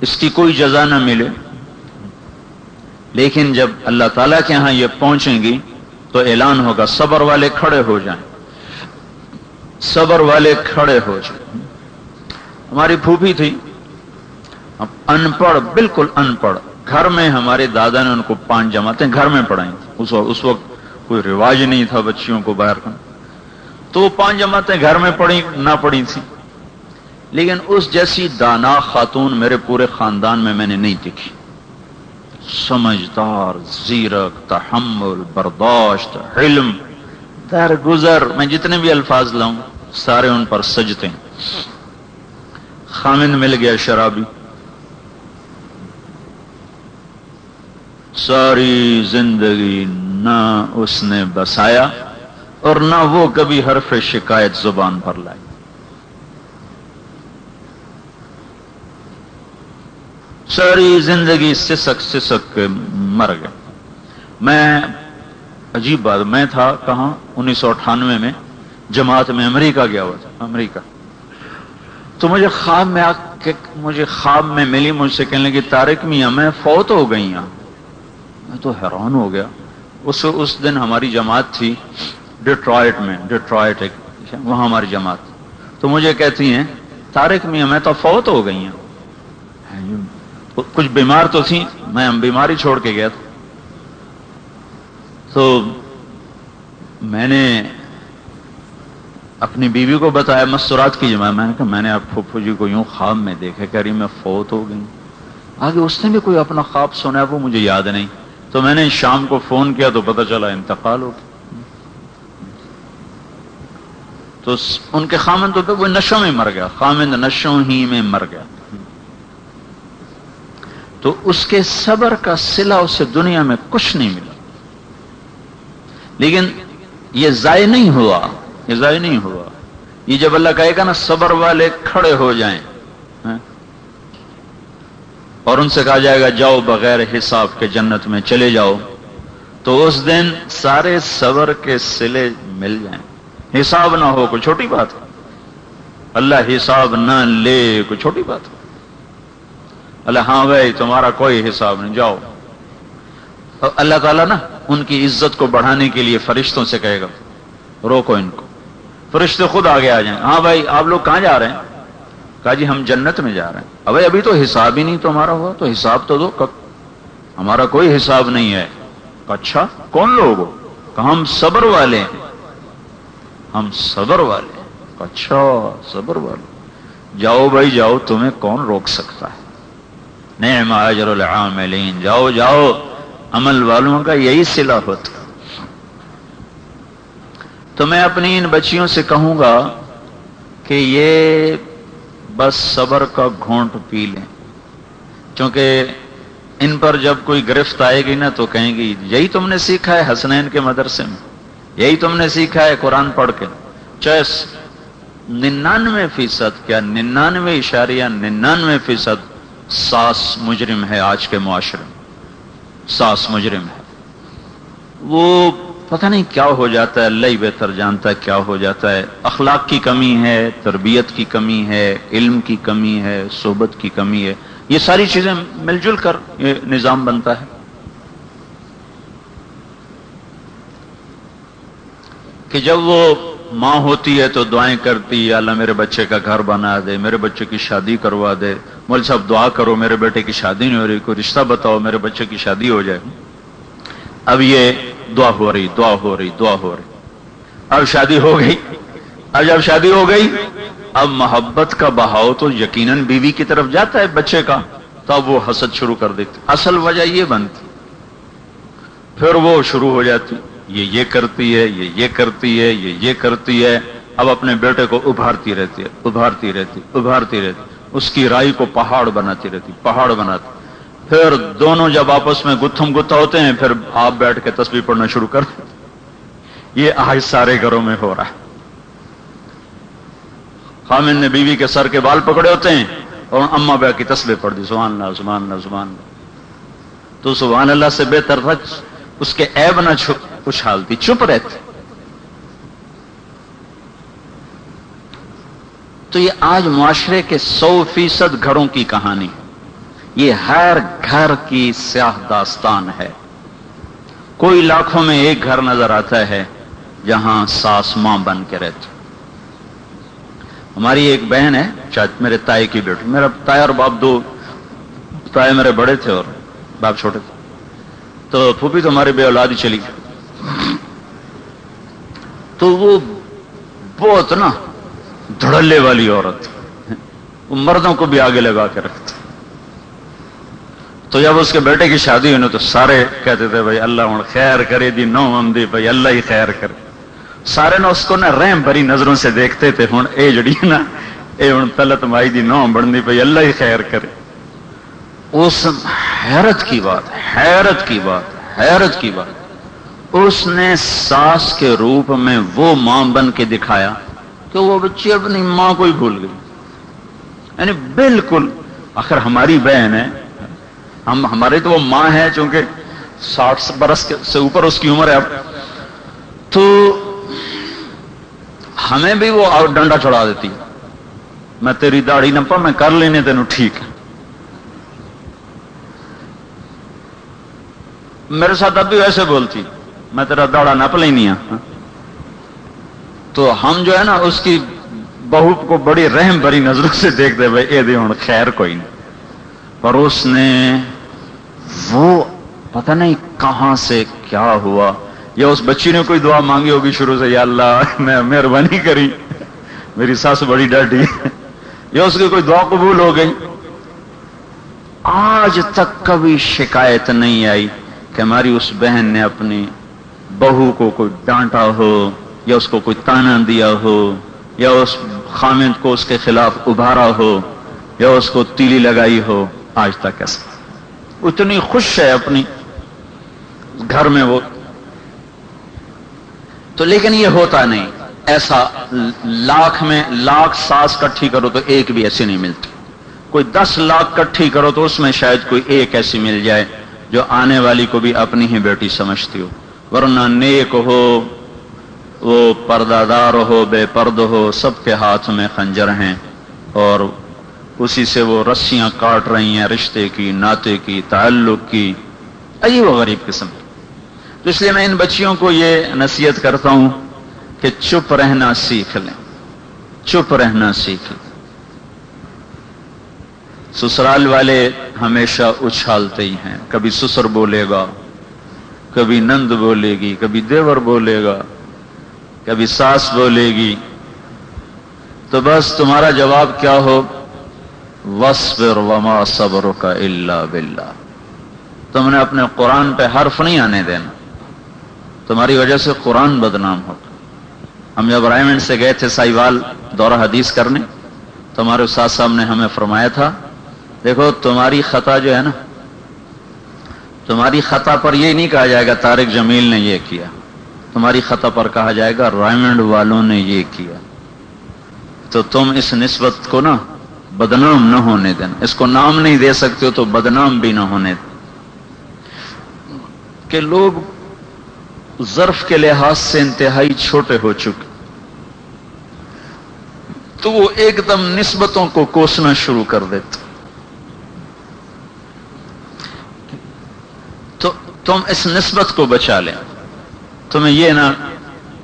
اس کی کوئی جزا نہ ملے، لیکن جب اللہ تعالیٰ کے ہاں یہ پہنچیں گی تو اعلان ہوگا صبر والے کھڑے ہو جائیں، صبر والے کھڑے ہو جائیں۔ ہماری پھوپھی تھی، ان پڑھ، بالکل ان پڑھ، گھر میں ہمارے دادا نے ان کو 5 جماعتیں گھر میں پڑھائیں۔ اس وقت کوئی رواج نہیں تھا بچیوں کو باہر کا، تو 5 جماعتیں گھر میں پڑھی نہ پڑھی تھی، لیکن اس جیسی دانا خاتون میرے پورے خاندان میں نے نہیں دیکھی۔ سمجھدار، زیرک، تحمل، برداشت، علم، درگزر، میں جتنے بھی الفاظ لاؤں سارے ان پر سجتے ہیں۔ خامد مل گیا شرابی، ساری زندگی نہ اس نے بسایا اور نہ وہ کبھی حرف شکایت زبان پر لائی۔ ساری زندگی سسک سسک کے مر گیا. میں عجیب بات، میں تھا کہاں 1998 میں جماعت میں امریکہ گیا ہوا تھا. امریکہ تو مجھے خواب میں ملی، مجھ سے کہنے لگی طارق میاں میں فوت ہو گئی ہوں. میں تو حیران ہو گیا. اس دن ہماری جماعت تھی ڈیٹرائٹ میں، ڈیٹرائٹ ایک وہاں ہماری جماعت. تو مجھے کہتی ہیں طارق میاں میں تو فوت ہو گئی ہوں. کچھ بیمار تو تھی، میں بیماری چھوڑ کے گیا تھا. تو میں نے اپنی بیوی کو بتایا، مستورات کی جماعت، میں نے کہا میں نے اب پھپھو جی کو یوں خواب میں دیکھا، کہہ رہی میں فوت ہو گئی. آگے اس نے بھی کوئی اپنا خواب سنا ہے، وہ مجھے یاد نہیں. تو میں نے شام کو فون کیا تو پتہ چلا انتقال ہو گیا. تو ان کے خامند تو وہ نشوں میں مر گیا، خامند نشوں ہی میں مر گیا. تو اس کے صبر کا صلہ اسے دنیا میں کچھ نہیں ملا. لیکن یہ ضائع نہیں ہوا، یہ ضائع نہیں ہوا. یہ جب اللہ کہے گا نا صبر والے کھڑے ہو جائیں اور ان سے کہا جائے گا جاؤ بغیر حساب کے جنت میں چلے جاؤ، تو اس دن سارے صبر کے صلے مل جائیں. حساب نہ ہو کوئی چھوٹی بات ہے، اللہ حساب نہ لے کوئی چھوٹی بات ہے. اللہ ہاں بھائی تمہارا کوئی حساب نہیں، جاؤ. اللہ تعالیٰ نا ان کی عزت کو بڑھانے کے لیے فرشتوں سے کہے گا روکو ان کو. فرشتے خود آگے آ جائیں، ہاں بھائی آپ لوگ کہاں جا رہے ہیں؟ کہا جی ہم جنت میں جا رہے ہیں. ابھی تو حساب ہی نہیں تمہارا ہوا، تو حساب تو دو. ہمارا کوئی حساب نہیں ہے. اچھا کون لوگ ہو؟ کہا ہم صبر والے ہیں، ہم صبر والے ہیں. اچھا صبر والے، جاؤ بھائی جاؤ، تمہیں کون روک سکتا ہے. نعم اجر العاملین، جاؤ جاؤ، عمل والوں کا یہی صلہ ہوتا. تو میں اپنی ان بچیوں سے کہوں گا کہ یہ بس صبر کا گھونٹ پی لیں، کیونکہ ان پر جب کوئی گرفت آئے گی نا تو کہیں گی یہی تم نے سیکھا ہے حسنین کے مدرسے میں، یہی تم نے سیکھا ہے قرآن پڑھ کے. چاہے 99% کیا 99.99% ساس مجرم ہے آج کے معاشرے میں. ساس مجرم ہے، وہ پتہ نہیں کیا ہو جاتا ہے، اللہ ہی بہتر جانتا ہے کیا ہو جاتا ہے. اخلاق کی کمی ہے، تربیت کی کمی ہے، علم کی کمی ہے، صحبت کی کمی ہے. یہ ساری چیزیں مل جل کر یہ نظام بنتا ہے. کہ جب وہ ماں ہوتی ہے تو دعائیں کرتی، یا اللہ میرے بچے کا گھر بنا دے، میرے بچے کی شادی کروا دے. مول صاحب دعا کرو میرے بیٹے کی شادی نہیں ہو رہی، کوئی رشتہ بتاؤ میرے بچے کی شادی ہو جائے. اب یہ دعا ہو رہی، دعا ہو رہی، دعا ہو رہی. اب شادی ہو گئی. اب جب شادی ہو گئی اب محبت کا بہاؤ تو یقیناً بیوی کی طرف جاتا ہے بچے کا، تو اب وہ حسد شروع کر دیتی. اصل وجہ یہ بنتی، پھر وہ شروع ہو جاتی یہ کرتی ہے، یہ کرتی ہے، یہ کرتی ہے. اب اپنے بیٹے کو ابھارتی رہتی ہے، ابھارتی رہتی، ابھارتی رہتی. اس کی رائی کو پہاڑ بناتی رہتی، پہاڑ بناتی. پھر دونوں جب آپس میں گتھم گتھا ہوتے ہیں پھر آپ بیٹھ کے تسبیح پڑھنا شروع کر دیتے. یہ آج سارے گھروں میں ہو رہا ہے. خامن نے بیوی کے سر کے بال پکڑے ہوتے ہیں اور اماں بیا کی تسبیح پڑھ دی، سبحان اللہ سبحان اللہ سبحان اللہ. تو سبحان اللہ سے بہتر تھا اس کے عیب نہ اچھالتی، چپ رہتی. تو یہ آج معاشرے کے 100% گھروں کی کہانی، یہ ہر گھر کی سیاہ داستان ہے. کوئی لاکھوں میں ایک گھر نظر آتا ہے جہاں ساس ماں بن کے رہتی. ہماری ایک بہن ہے، شاید میرے تائی کی بیٹی، میرا تائی اور باپ دو، تائی میرے بڑے تھے اور باپ چھوٹے تھے. تو پھوپھی تو ہماری بے اولاد ہی چلی گئی. تو وہ بہت نا دھڑلے والی عورت، وہ مردوں کو بھی آگے لگا کے رکھتی. تو جب اس کے بیٹے کی شادی ہوئی نا تو سارے کہتے تھے بھائی اللہ ہوں خیر کرے دی نو آمدی، بھائی اللہ ہی خیر کرے. سارے نا اس کو نا رحم بھری نظروں سے دیکھتے تھے. ہوں اے جڑی نا اے ہوں تلت مائی دی نو بڑھنی، بھائی اللہ ہی خیر کرے. اس حیرت کی بات، حیرت کی بات، حیرت کی بات، اس نے ساس کے روپ میں وہ ماں بن کے دکھایا کہ وہ بچی اپنی ماں کو ہی بھول گئی. یعنی بالکل. آخر ہماری بہن ہے، ہماری تو وہ ماں ہے، چونکہ 60 برس سے اوپر اس کی عمر ہے اب، تو ہمیں بھی وہ ڈنڈا چڑھا دیتی، میں تیری داڑھی نہ پا، میں کر لینے تینوں ٹھیک ہے. میرے ساتھ اب بھی ویسے بولتی، میں تیرا داڑھا نپ لینی ہوں. تو ہم جو ہے نا اس کی بہو کو بڑی رحم بھری نظروں سے دیکھتے بھائی اے دی ہوں خیر کوئی نہیں. پر اس نے وہ پتہ نہیں کہاں سے کیا ہوا، یا اس بچی نے کوئی دعا مانگی ہوگی شروع سے، یا اللہ میں مہربانی کری میری ساس بڑی ڈاڈی، یا اس کی کوئی دعا قبول ہو گئی. آج تک کبھی شکایت نہیں آئی کہ ہماری اس بہن نے اپنی بہو کو کوئی ڈانٹا ہو، یا اس کو کوئی تانا دیا ہو، یا اس خامد کو اس کے خلاف ابھارا ہو، یا اس کو تیلی لگائی ہو. آج تک ایسا. اتنی خوش ہے اپنی گھر میں وہ. تو لیکن یہ ہوتا نہیں ایسا. لاکھ میں لاکھ ساس کٹھی کرو تو ایک بھی ایسی نہیں ملتی. کوئی 10 لاکھ کٹھی کرو تو اس میں شاید کوئی ایک ایسی مل جائے جو آنے والی کو بھی اپنی ہی بیٹی سمجھتی ہو. ورنہ نیک ہو، وہ پردہ دار ہو، بے پرد ہو، سب کے ہاتھ میں خنجر ہیں اور اسی سے وہ رسیاں کاٹ رہی ہیں رشتے کی، ناطے کی، تعلق کی، عجیب و غریب قسم. تو اس لیے میں ان بچیوں کو یہ نصیحت کرتا ہوں کہ چپ رہنا سیکھ لیں، چپ رہنا سیکھ لیں. سسرال والے ہمیشہ اچھالتے ہی ہیں، کبھی سسر بولے گا، کبھی نند بولے گی، کبھی دیور بولے گا، کبھی ساس بولے گی. تو بس تمہارا جواب کیا ہو؟ وَاصْبِرْ وَمَا صَبْرُكَ إِلَّا بِاللَّهِ. تم نے اپنے قرآن پہ حرف نہیں آنے دینا، تمہاری وجہ سے قرآن بدنام ہوگا. ہم جب رائمنڈ سے گئے تھے سائیوال دورہ حدیث کرنے، تو ہمارے استاد صاحب نے ہمیں فرمایا تھا دیکھو تمہاری خطا جو ہے نا، تمہاری خطا پر یہ نہیں کہا جائے گا طارق جمیل نے یہ کیا، تمہاری خطا پر کہا جائے گا رائمنڈ والوں نے یہ کیا. تو تم اس نسبت کو نا بدنام نہ ہونے دینا. اس کو نام نہیں دے سکتے ہو تو بدنام بھی نہ ہونے دینا. کہ لوگ ظرف کے لحاظ سے انتہائی چھوٹے ہو چکے تو وہ ایک دم نسبتوں کو کوسنا شروع کر دیتے. تو تم اس نسبت کو بچا لیں. تمہیں یہ نہ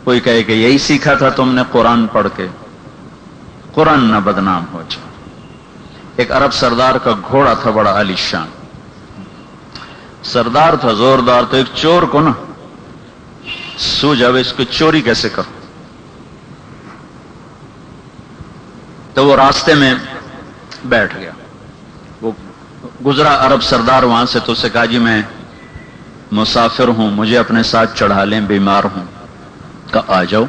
کوئی کہے کہ یہی سیکھا تھا تم نے قرآن پڑھ کے، قرآن نہ بدنام ہو جائے. ایک عرب سردار کا گھوڑا تھا بڑا عالی شان، سردار تھا زوردار. تو ایک چور کو نا سوجا اس کو چوری کیسے کرو. تو وہ راستے میں بیٹھ گیا. وہ گزرا عرب سردار وہاں سے، تو اسے کہا جی میں مسافر ہوں، مجھے اپنے ساتھ چڑھا لیں، بیمار ہوں. کہا آ جاؤ.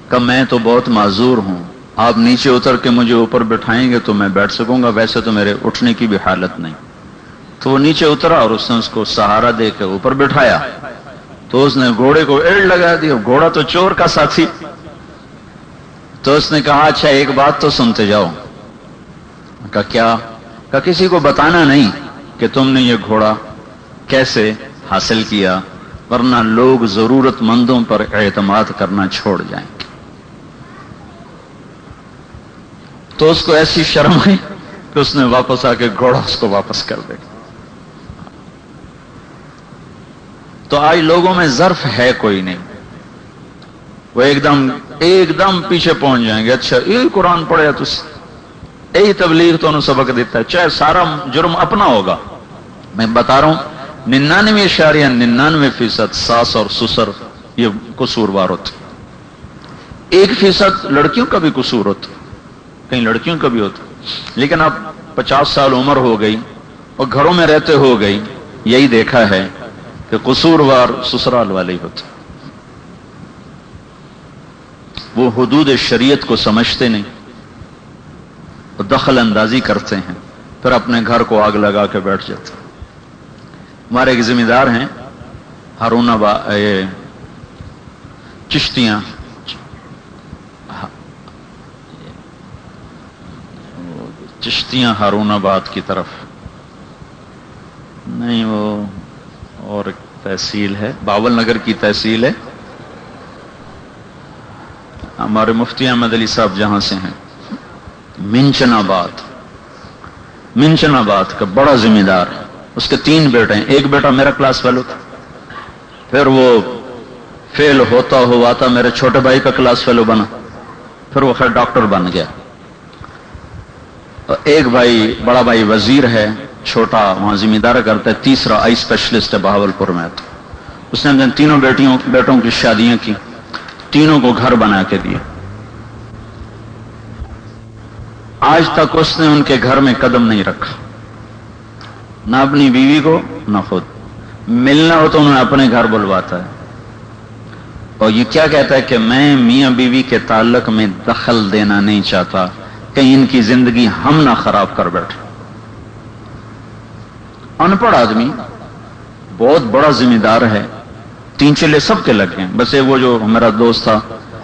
کہا میں تو بہت معذور ہوں، آپ نیچے اتر کے مجھے اوپر بٹھائیں گے تو میں بیٹھ سکوں گا، ویسے تو میرے اٹھنے کی بھی حالت نہیں. تو وہ نیچے اترا اور اس نے اس کو سہارا دے کے اوپر بٹھایا. تو اس نے گھوڑے کو ایڑ لگا دی. گھوڑا تو چور کا ساتھی. تو اس نے کہا اچھا ایک بات تو سنتے جاؤ. کہا کیا؟ کہا کسی کو بتانا نہیں کہ تم نے یہ گھوڑا کیسے حاصل کیا، ورنہ لوگ ضرورت مندوں پر اعتماد کرنا چھوڑ جائیں. تو اس کو ایسی شرم آئی کہ اس نے واپس آ کے گھوڑا اس کو واپس کر دے. تو آج لوگوں میں ظرف ہے کوئی نہیں، وہ ایک دم پیچھے پہنچ جائیں گے. اچھا یہ قرآن پڑھے تو یہی تبلیغ تو انہوں سبق دیتا ہے، چاہے سارا جرم اپنا ہوگا. میں بتا رہا ہوں 99.99% ساس اور سسر یہ قصوروار ہوتے. 1% لڑکیوں کا بھی قصور ہوتا، کہیں لڑکیوں کا بھی ہوتا. لیکن اب 50 سال عمر ہو گئی اور گھروں میں رہتے ہو گئی، یہی دیکھا ہے کہ قصوروار سسرال والے ہی ہوتے. وہ حدود شریعت کو سمجھتے نہیں، وہ دخل اندازی کرتے ہیں، پھر اپنے گھر کو آگ لگا کے بیٹھ جاتے. ہمارے ایک ذمہ دار ہیں ہارون چشتیاں ہارون آباد کی طرف. نہیں وہ اور ایک تحصیل ہے، باول نگر کی تحصیل ہے، ہمارے مفتی احمد علی صاحب جہاں سے ہیں، منچن آباد کا بڑا ذمہ دار ہے. اس کے 3 بیٹے ہیں، ایک بیٹا میرا کلاس فیلو تھا، پھر وہ فیل ہوتا ہوا تھا میرے چھوٹے بھائی کا کلاس فیلو بنا، پھر وہ خیر ڈاکٹر بن گیا. ایک بھائی بڑا بھائی وزیر ہے، چھوٹا وہاں ذمہ دار کرتا ہے، تیسرا آئی اسپیشلسٹ ہے بہاولپور میں. تو اس نے تینوں بیٹوں کی شادیاں کی، تینوں کو گھر بنا کے دیے. آج تک اس نے ان کے گھر میں قدم نہیں رکھا، نہ اپنی بیوی کو نہ خود. ملنا ہو تو انہیں اپنے گھر بلواتا ہے، اور یہ کیا کہتا ہے کہ میں میاں بیوی کے تعلق میں دخل دینا نہیں چاہتا، کہیں ان کی زندگی ہم نہ خراب کر بیٹھے. ان پڑھ آدمی، بہت بڑا ذمہ دار ہے، 3 چلے سب کے لگ گئے، بس وہ جو میرا دوست تھا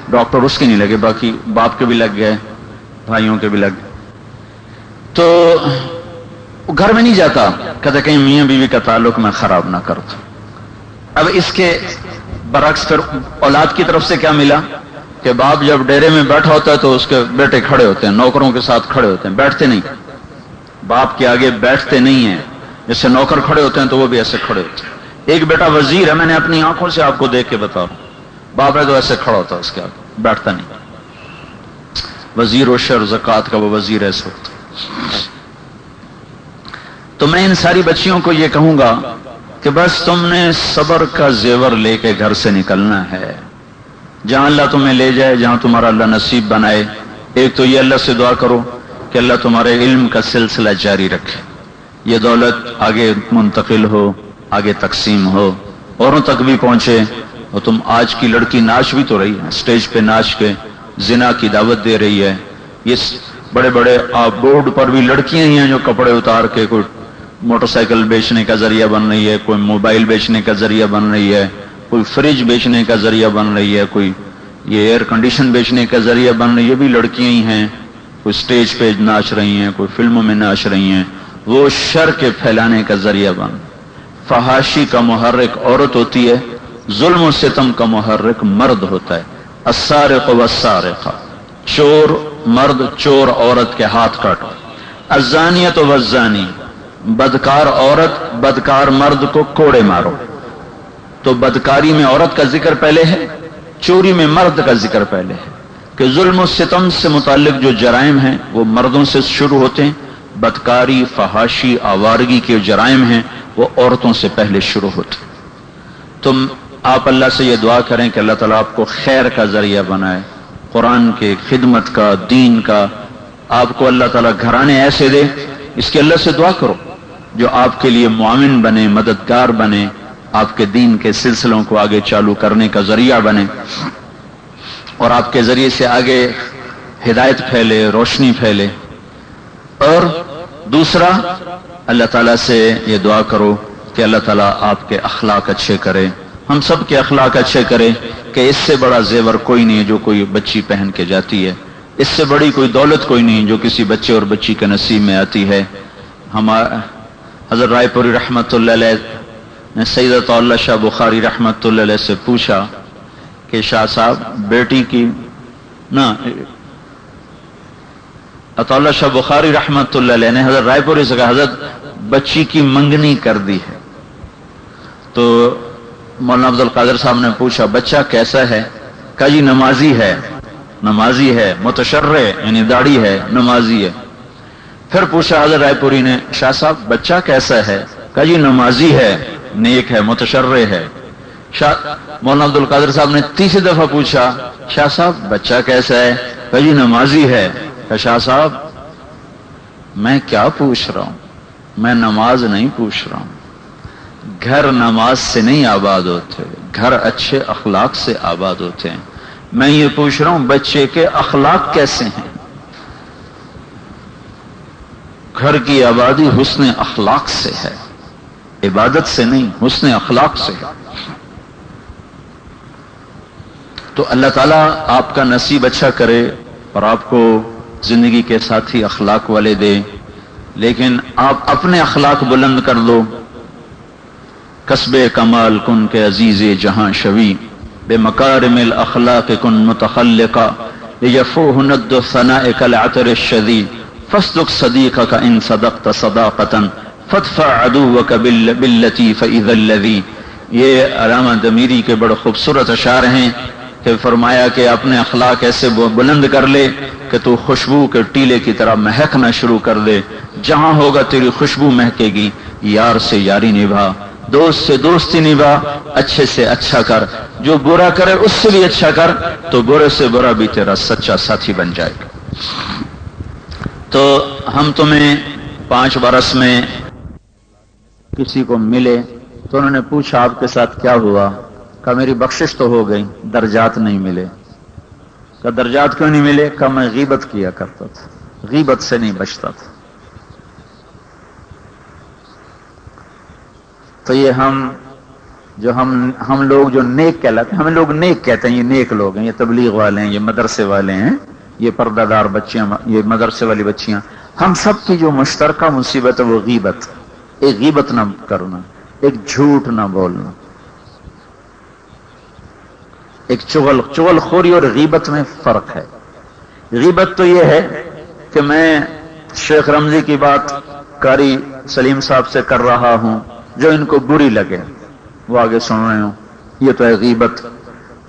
ڈاکٹر اس کے نہیں لگے، باقی باپ کے بھی لگ گئے، بھائیوں کے بھی لگ گئے. تو گھر میں نہیں جاتا، کہتا کہیں میاں بیوی کا تعلق میں خراب نہ کرتا. اب اس کے برعکس پھر اولاد کی طرف سے کیا ملا کہ باپ جب ڈیرے میں بیٹھا ہوتا ہے تو اس کے بیٹے کھڑے ہوتے ہیں، نوکروں کے ساتھ کھڑے ہوتے ہیں، بیٹھتے نہیں، باپ کے آگے بیٹھتے نہیں ہیں. جیسے نوکر کھڑے ہوتے ہیں تو وہ بھی ایسے کھڑے ہوتے ہیں. ایک بیٹا وزیر ہے، میں نے اپنی آنکھوں سے آپ کو دیکھ کے بتاؤں، باپ ہے تو ایسے کھڑا ہوتا ہے اس کے آگے، بیٹھتا نہیں. وزیر عشر زکوٰۃ کا وہ وزیر ہے اس وقت. تو میں ان ساری بچیوں کو یہ کہوں گا کہ بس تم نے صبر کا زیور لے کے گھر سے نکلنا ہے، جہاں اللہ تمہیں لے جائے، جہاں تمہارا اللہ نصیب بنائے. ایک تو یہ اللہ سے دعا کرو کہ اللہ تمہارے علم کا سلسلہ جاری رکھے، یہ دولت آگے منتقل ہو، آگے تقسیم ہو، اوروں تک بھی پہنچے. اور تم آج کی لڑکی ناچ بھی تو رہی ہے، اسٹیج پہ ناچ کے زنا کی دعوت دے رہی ہے. یہ بڑے بڑے بورڈ پر بھی لڑکیاں ہی ہیں جو کپڑے اتار کے کوئی موٹر سائیکل بیچنے کا ذریعہ بن رہی ہے، کوئی موبائل بیچنے کا ذریعہ بن رہی ہے، کوئی فریج بیچنے کا ذریعہ بن رہی ہے، کوئی یہ ایئر کنڈیشن بیچنے کا ذریعہ بن رہی ہے. یہ بھی لڑکیاں ہی ہیں، کوئی اسٹیج پہ ناچ رہی ہیں، کوئی فلموں میں ناچ رہی ہیں. وہ شر کے پھیلانے کا ذریعہ بن. فحاشی کا محرک عورت ہوتی ہے، ظلم و ستم کا محرک مرد ہوتا ہے. السارق والسارقہ، چور مرد چور عورت کے ہاتھ کاٹو. الزانیۃ والزانی، بدکار عورت بدکار مرد کو کوڑے مارو. تو بدکاری میں عورت کا ذکر پہلے ہے، چوری میں مرد کا ذکر پہلے ہے، کہ ظلم و ستم سے متعلق جو جرائم ہیں وہ مردوں سے شروع ہوتے ہیں. بدکاری، فحاشی، آوارگی کے جرائم ہیں وہ عورتوں سے پہلے شروع ہوتے. تم آپ اللہ سے یہ دعا کریں کہ اللہ تعالیٰ آپ کو خیر کا ذریعہ بنائے، قرآن کے خدمت کا، دین کا. آپ کو اللہ تعالیٰ گھرانے ایسے دے، اس کے اللہ سے دعا کرو جو آپ کے لیے معاون بنے، مددگار بنے، آپ کے دین کے سلسلوں کو آگے چالو کرنے کا ذریعہ بنے، اور آپ کے ذریعے سے آگے ہدایت پھیلے، روشنی پھیلے. اور دوسرا، اللہ تعالیٰ سے یہ دعا کرو کہ اللہ تعالیٰ آپ کے اخلاق اچھے کرے، ہم سب کے اخلاق اچھے کرے، کہ اس سے بڑا زیور کوئی نہیں جو کوئی بچی پہن کے جاتی ہے، اس سے بڑی کوئی دولت کوئی نہیں جو کسی بچے اور بچی کے نصیب میں آتی ہے. حضرت رائے پوری رحمت اللہ علیہ نے سیدۃ اللہ شاہ بخاری رحمت اللہ علیہ سے پوچھا کہ شاہ صاحب بیٹی کی اللہ شاہ بخاری رحمت اللہ علیہ نے حضرت رائے پوری سے کہا حضرت بچی کی منگنی کر دی ہے. تو مولانا عبد القادر صاحب نے پوچھا بچہ کیسا ہے؟ کہا جی نمازی ہے، متشرع یعنی داڑھی ہے، نمازی ہے. پھر پوچھا حضرت رائے پوری نے شاہ صاحب بچہ کیسا ہے؟ کہا جی نمازی ہے، نیک ہے، متشرع ہے. مولانا عبد القادر صاحب نے تیسری دفعہ پوچھا شاہ صاحب بچہ کیسا ہے؟ کہا جی نمازی ہے. کہا شاہ صاحب میں کیا پوچھ رہا ہوں، میں نماز نہیں پوچھ رہا ہوں. گھر نماز سے نہیں آباد ہوتے، گھر اچھے اخلاق سے آباد ہوتے ہیں. میں یہ پوچھ رہا ہوں بچے کے اخلاق کیسے ہیں. گھر کی آبادی حسن اخلاق سے ہے، عبادت سے نہیں، حسن اخلاق سے ہے. تو اللہ تعالیٰ آپ کا نصیب اچھا کرے اور آپ کو زندگی کے ساتھی اخلاق والے دے. لیکن آپ اپنے اخلاق بلند کر دو کسب کمال کن کے عزیز جہاں شوی، بے مکارم الاخلاق کن متخلقا، لیفوہ ند الثناء کالعطر الشذی، فاصدق صدیقک ان صدقت صداقتا، فادفع عدوک باللتی فاذا الذی۔ یہ علامہ دمیری کے بڑے خوبصورت اشعار ہیں کہ فرمایا کہ اپنے اخلاق ایسے بلند کر لے کہ تو خوشبو کے ٹیلے کی طرح مہکنا شروع کر دے، جہاں ہوگا تیری خوشبو مہکے گی۔ یار سے یاری نبھا، دوست سے دوستی نبھا، اچھے سے اچھا کر، جو برا کرے اس سے بھی اچھا کر، تو برے سے برا بھی تیرا سچا ساتھی بن جائے گا۔ تو ہم تمہیں 5 برس میں کسی کو ملے تو انہوں نے پوچھا آپ کے ساتھ کیا ہوا؟ کہا میری بخشش تو ہو گئی، درجات نہیں ملے۔ کہا درجات کیوں نہیں ملے؟ کہا میں غیبت کیا کرتا تھا، غیبت سے نہیں بچتا تھا۔ تو یہ ہم لوگ جو نیک کہلاتے ہیں، ہمیں لوگ نیک کہتے ہیں، یہ نیک لوگ ہیں، یہ تبلیغ والے ہیں، یہ مدرسے والے ہیں، یہ پردہ دار بچیاں، یہ مدرسے والی بچیاں، ہم سب کی جو مشترکہ مصیبت ہے وہ غیبت، ایک غیبت نہ کرنا، ایک جھوٹ نہ بولنا، ایک چغل خوری اور غیبت میں فرق ہے۔ غیبت تو یہ ہے کہ میں شیخ رمضی کی بات قاری سلیم صاحب سے کر رہا ہوں جو ان کو بری لگے، وہ آگے سن رہے ہوں، یہ تو ہے غیبت۔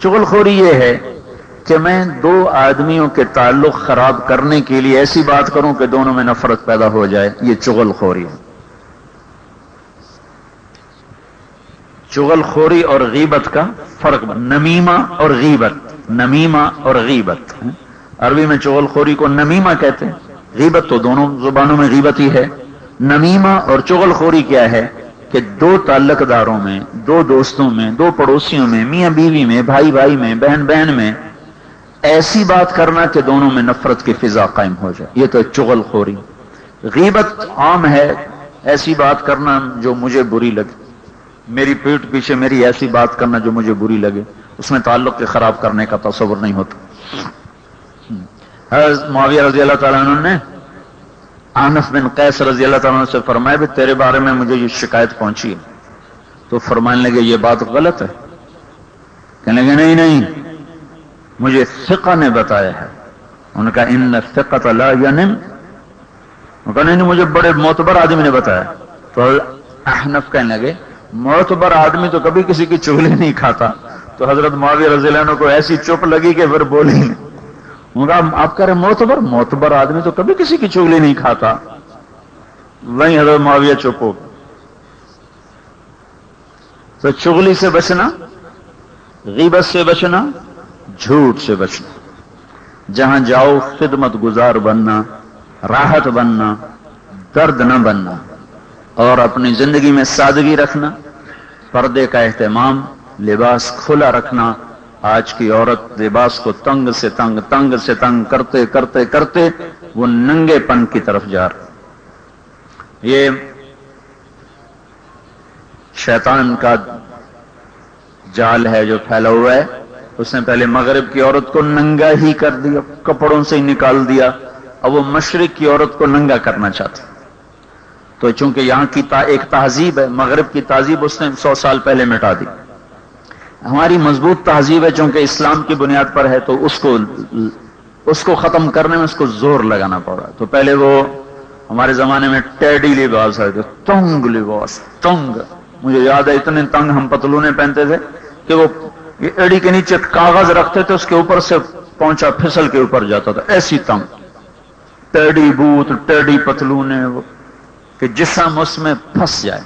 چغل خوری یہ ہے کہ میں 2 آدمیوں کے تعلق خراب کرنے کے لیے ایسی بات کروں کہ دونوں میں نفرت پیدا ہو جائے، یہ چغل خوری ہے۔ چغل خوری اور غیبت کا فرق، نمیمہ اور غیبت، نمیمہ اور غیبت۔ عربی میں چغل خوری کو نمیمہ کہتے ہیں، غیبت تو دونوں زبانوں میں غیبت ہی ہے۔ نمیمہ اور چغل خوری کیا ہے کہ 2 تعلق داروں میں، 2 دوستوں میں، 2 پڑوسیوں میں، میاں بیوی میں، بھائی بھائی میں، بہن بہن میں ایسی بات کرنا کہ دونوں میں نفرت کی فضا قائم ہو جائے، یہ تو چغل خوری۔ غیبت عام ہے، ایسی بات کرنا جو مجھے بری لگے، میری پیٹھ پیچھے میری ایسی بات کرنا جو مجھے بری لگے، اس میں تعلق کے خراب کرنے کا تصور نہیں ہوتا۔ حضرت معاویہ رضی اللہ تعالیٰ عنہ نے احنف بن قیس رضی اللہ تعالیٰ عنہ سے فرمایا بھی تیرے بارے میں مجھے یہ شکایت پہنچی ہے، تو فرمانے لگے یہ بات غلط ہے۔ کہنے لگے نہیں، مجھے ثقہ نے بتایا ہے۔ انہوں نے کہا ان الثقة لا ینم، انہوں نے کہا نہیں مجھے بڑے معتبر آدمی نے بتایا۔ تو احنف کہنے لگے معتبر آدمی تو کبھی کسی کی چغلی نہیں کھاتا۔ تو حضرت معاویہ رضی اللہ عنہ کو ایسی چپ لگی کہ پھر بولی نہیں۔ انہوں نے کہا آپ کہہ رہے معتبر آدمی تو کبھی کسی کی چغلی نہیں کھاتا۔ وہیں حضرت معاویہ چپ ہو۔ تو چغلی سے بچنا، غیبت سے بچنا، جھوٹ سے بچنا، جہاں جاؤ خدمت گزار بننا، راحت بننا، درد نہ بننا، اور اپنی زندگی میں سادگی رکھنا، پردے کا اہتمام، لباس کھلا رکھنا۔ آج کی عورت لباس کو تنگ سے تنگ کرتے کرتے کرتے وہ ننگے پن کی طرف جا رہی۔ یہ شیطان کا جال ہے جو پھیلا ہوا ہے۔ اس نے پہلے مغرب کی عورت کو ننگا ہی کر دیا، کپڑوں سے ہی نکال دیا، اب وہ مشرق کی عورت کو ننگا کرنا چاہتا۔ تو چونکہ یہاں کی ایک تہذیب ہے، مغرب کی تہذیب اس نے 100 سال پہلے مٹا دی۔ ہماری مضبوط تہذیب ہے چونکہ اسلام کی بنیاد پر ہے، تو اس کو ختم کرنے میں اس کو زور لگانا پڑ رہا ہے۔ تو پہلے وہ ہمارے زمانے میں ٹیڈی لباس ہے، تنگ لباس، تنگ، مجھے یاد ہے اتنے تنگ ہم پتلونے پہنتے تھے کہ وہ ایڑی کے نیچے کاغذ رکھتے تھے، اس کے اوپر سے پہنچا پھسل کے اوپر جاتا تھا، ایسی تنگ ٹیڈی بوت، ٹیڈی پتلونے کہ جسم اس میں پھنس جائے۔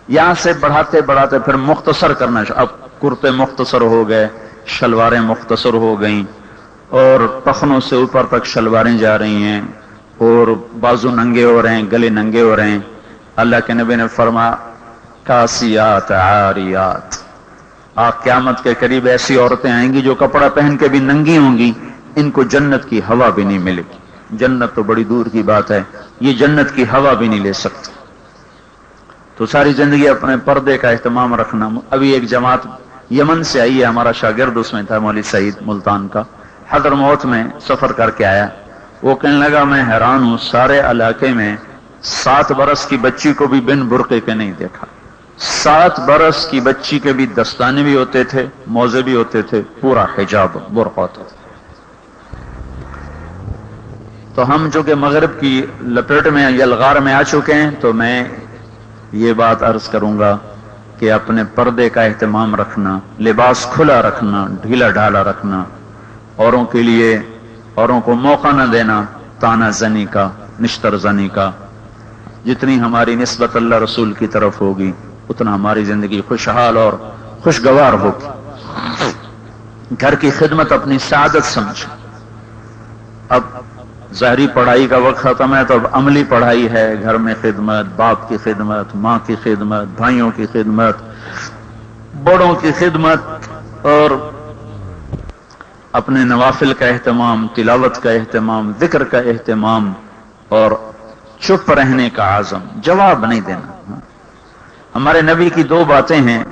یہاں سے بڑھاتے بڑھاتے پھر مختصر کرنا، اب کرتے مختصر ہو گئے، شلواریں مختصر ہو گئیں، اور ٹخنوں سے اوپر تک شلواریں جا رہی ہیں، اور بازو ننگے ہو رہے ہیں، گلے ننگے ہو رہے ہیں۔ اللہ کے نبی نے فرمایا کاسیات عاریات، قیامت کے قریب ایسی عورتیں آئیں گی جو کپڑا پہن کے بھی ننگی ہوں گی، ان کو جنت کی ہوا بھی نہیں ملے گی۔ جنت تو بڑی دور کی بات ہے، یہ جنت کی ہوا بھی نہیں لے سکتے۔ تو ساری زندگی اپنے پردے کا اہتمام رکھنا۔ ابھی ایک جماعت یمن سے آئی ہے، ہمارا شاگرد اس میں تھا، مولوی سعید ملتان کا، حضرموت میں سفر کر کے آیا۔ وہ کہنے لگا میں حیران ہوں، سارے علاقے میں 7 برس کی بچی کو بھی بن برقعے کے نہیں دیکھا۔ 7 برس کی بچی کے بھی دستانے بھی ہوتے تھے، موزے بھی ہوتے تھے، پورا حجاب برقع ہوتا تھا۔ تو ہم جو کہ مغرب کی لپیٹ میں یلغار میں آ چکے ہیں، تو میں یہ بات عرض کروں گا کہ اپنے پردے کا اہتمام رکھنا، لباس کھلا رکھنا، ڈھیلا ڈھالا رکھنا، اوروں کے لیے اوروں کو موقع نہ دینا تانا زنی کا، نشتر زنی کا۔ جتنی ہماری نسبت اللہ رسول کی طرف ہوگی اتنا ہماری زندگی خوشحال اور خوشگوار ہوگی۔ گھر کی خدمت اپنی سعادت سمجھ۔ اب ظاہری پڑھائی کا وقت ختم ہے تو اب عملی پڑھائی ہے، گھر میں خدمت، باپ کی خدمت، ماں کی خدمت، بھائیوں کی خدمت، بڑوں کی خدمت، اور اپنے نوافل کا اہتمام، تلاوت کا اہتمام، ذکر کا اہتمام، اور چپ رہنے کا عزم، جواب نہیں دینا۔ ہمارے نبی کی 2 باتیں ہیں،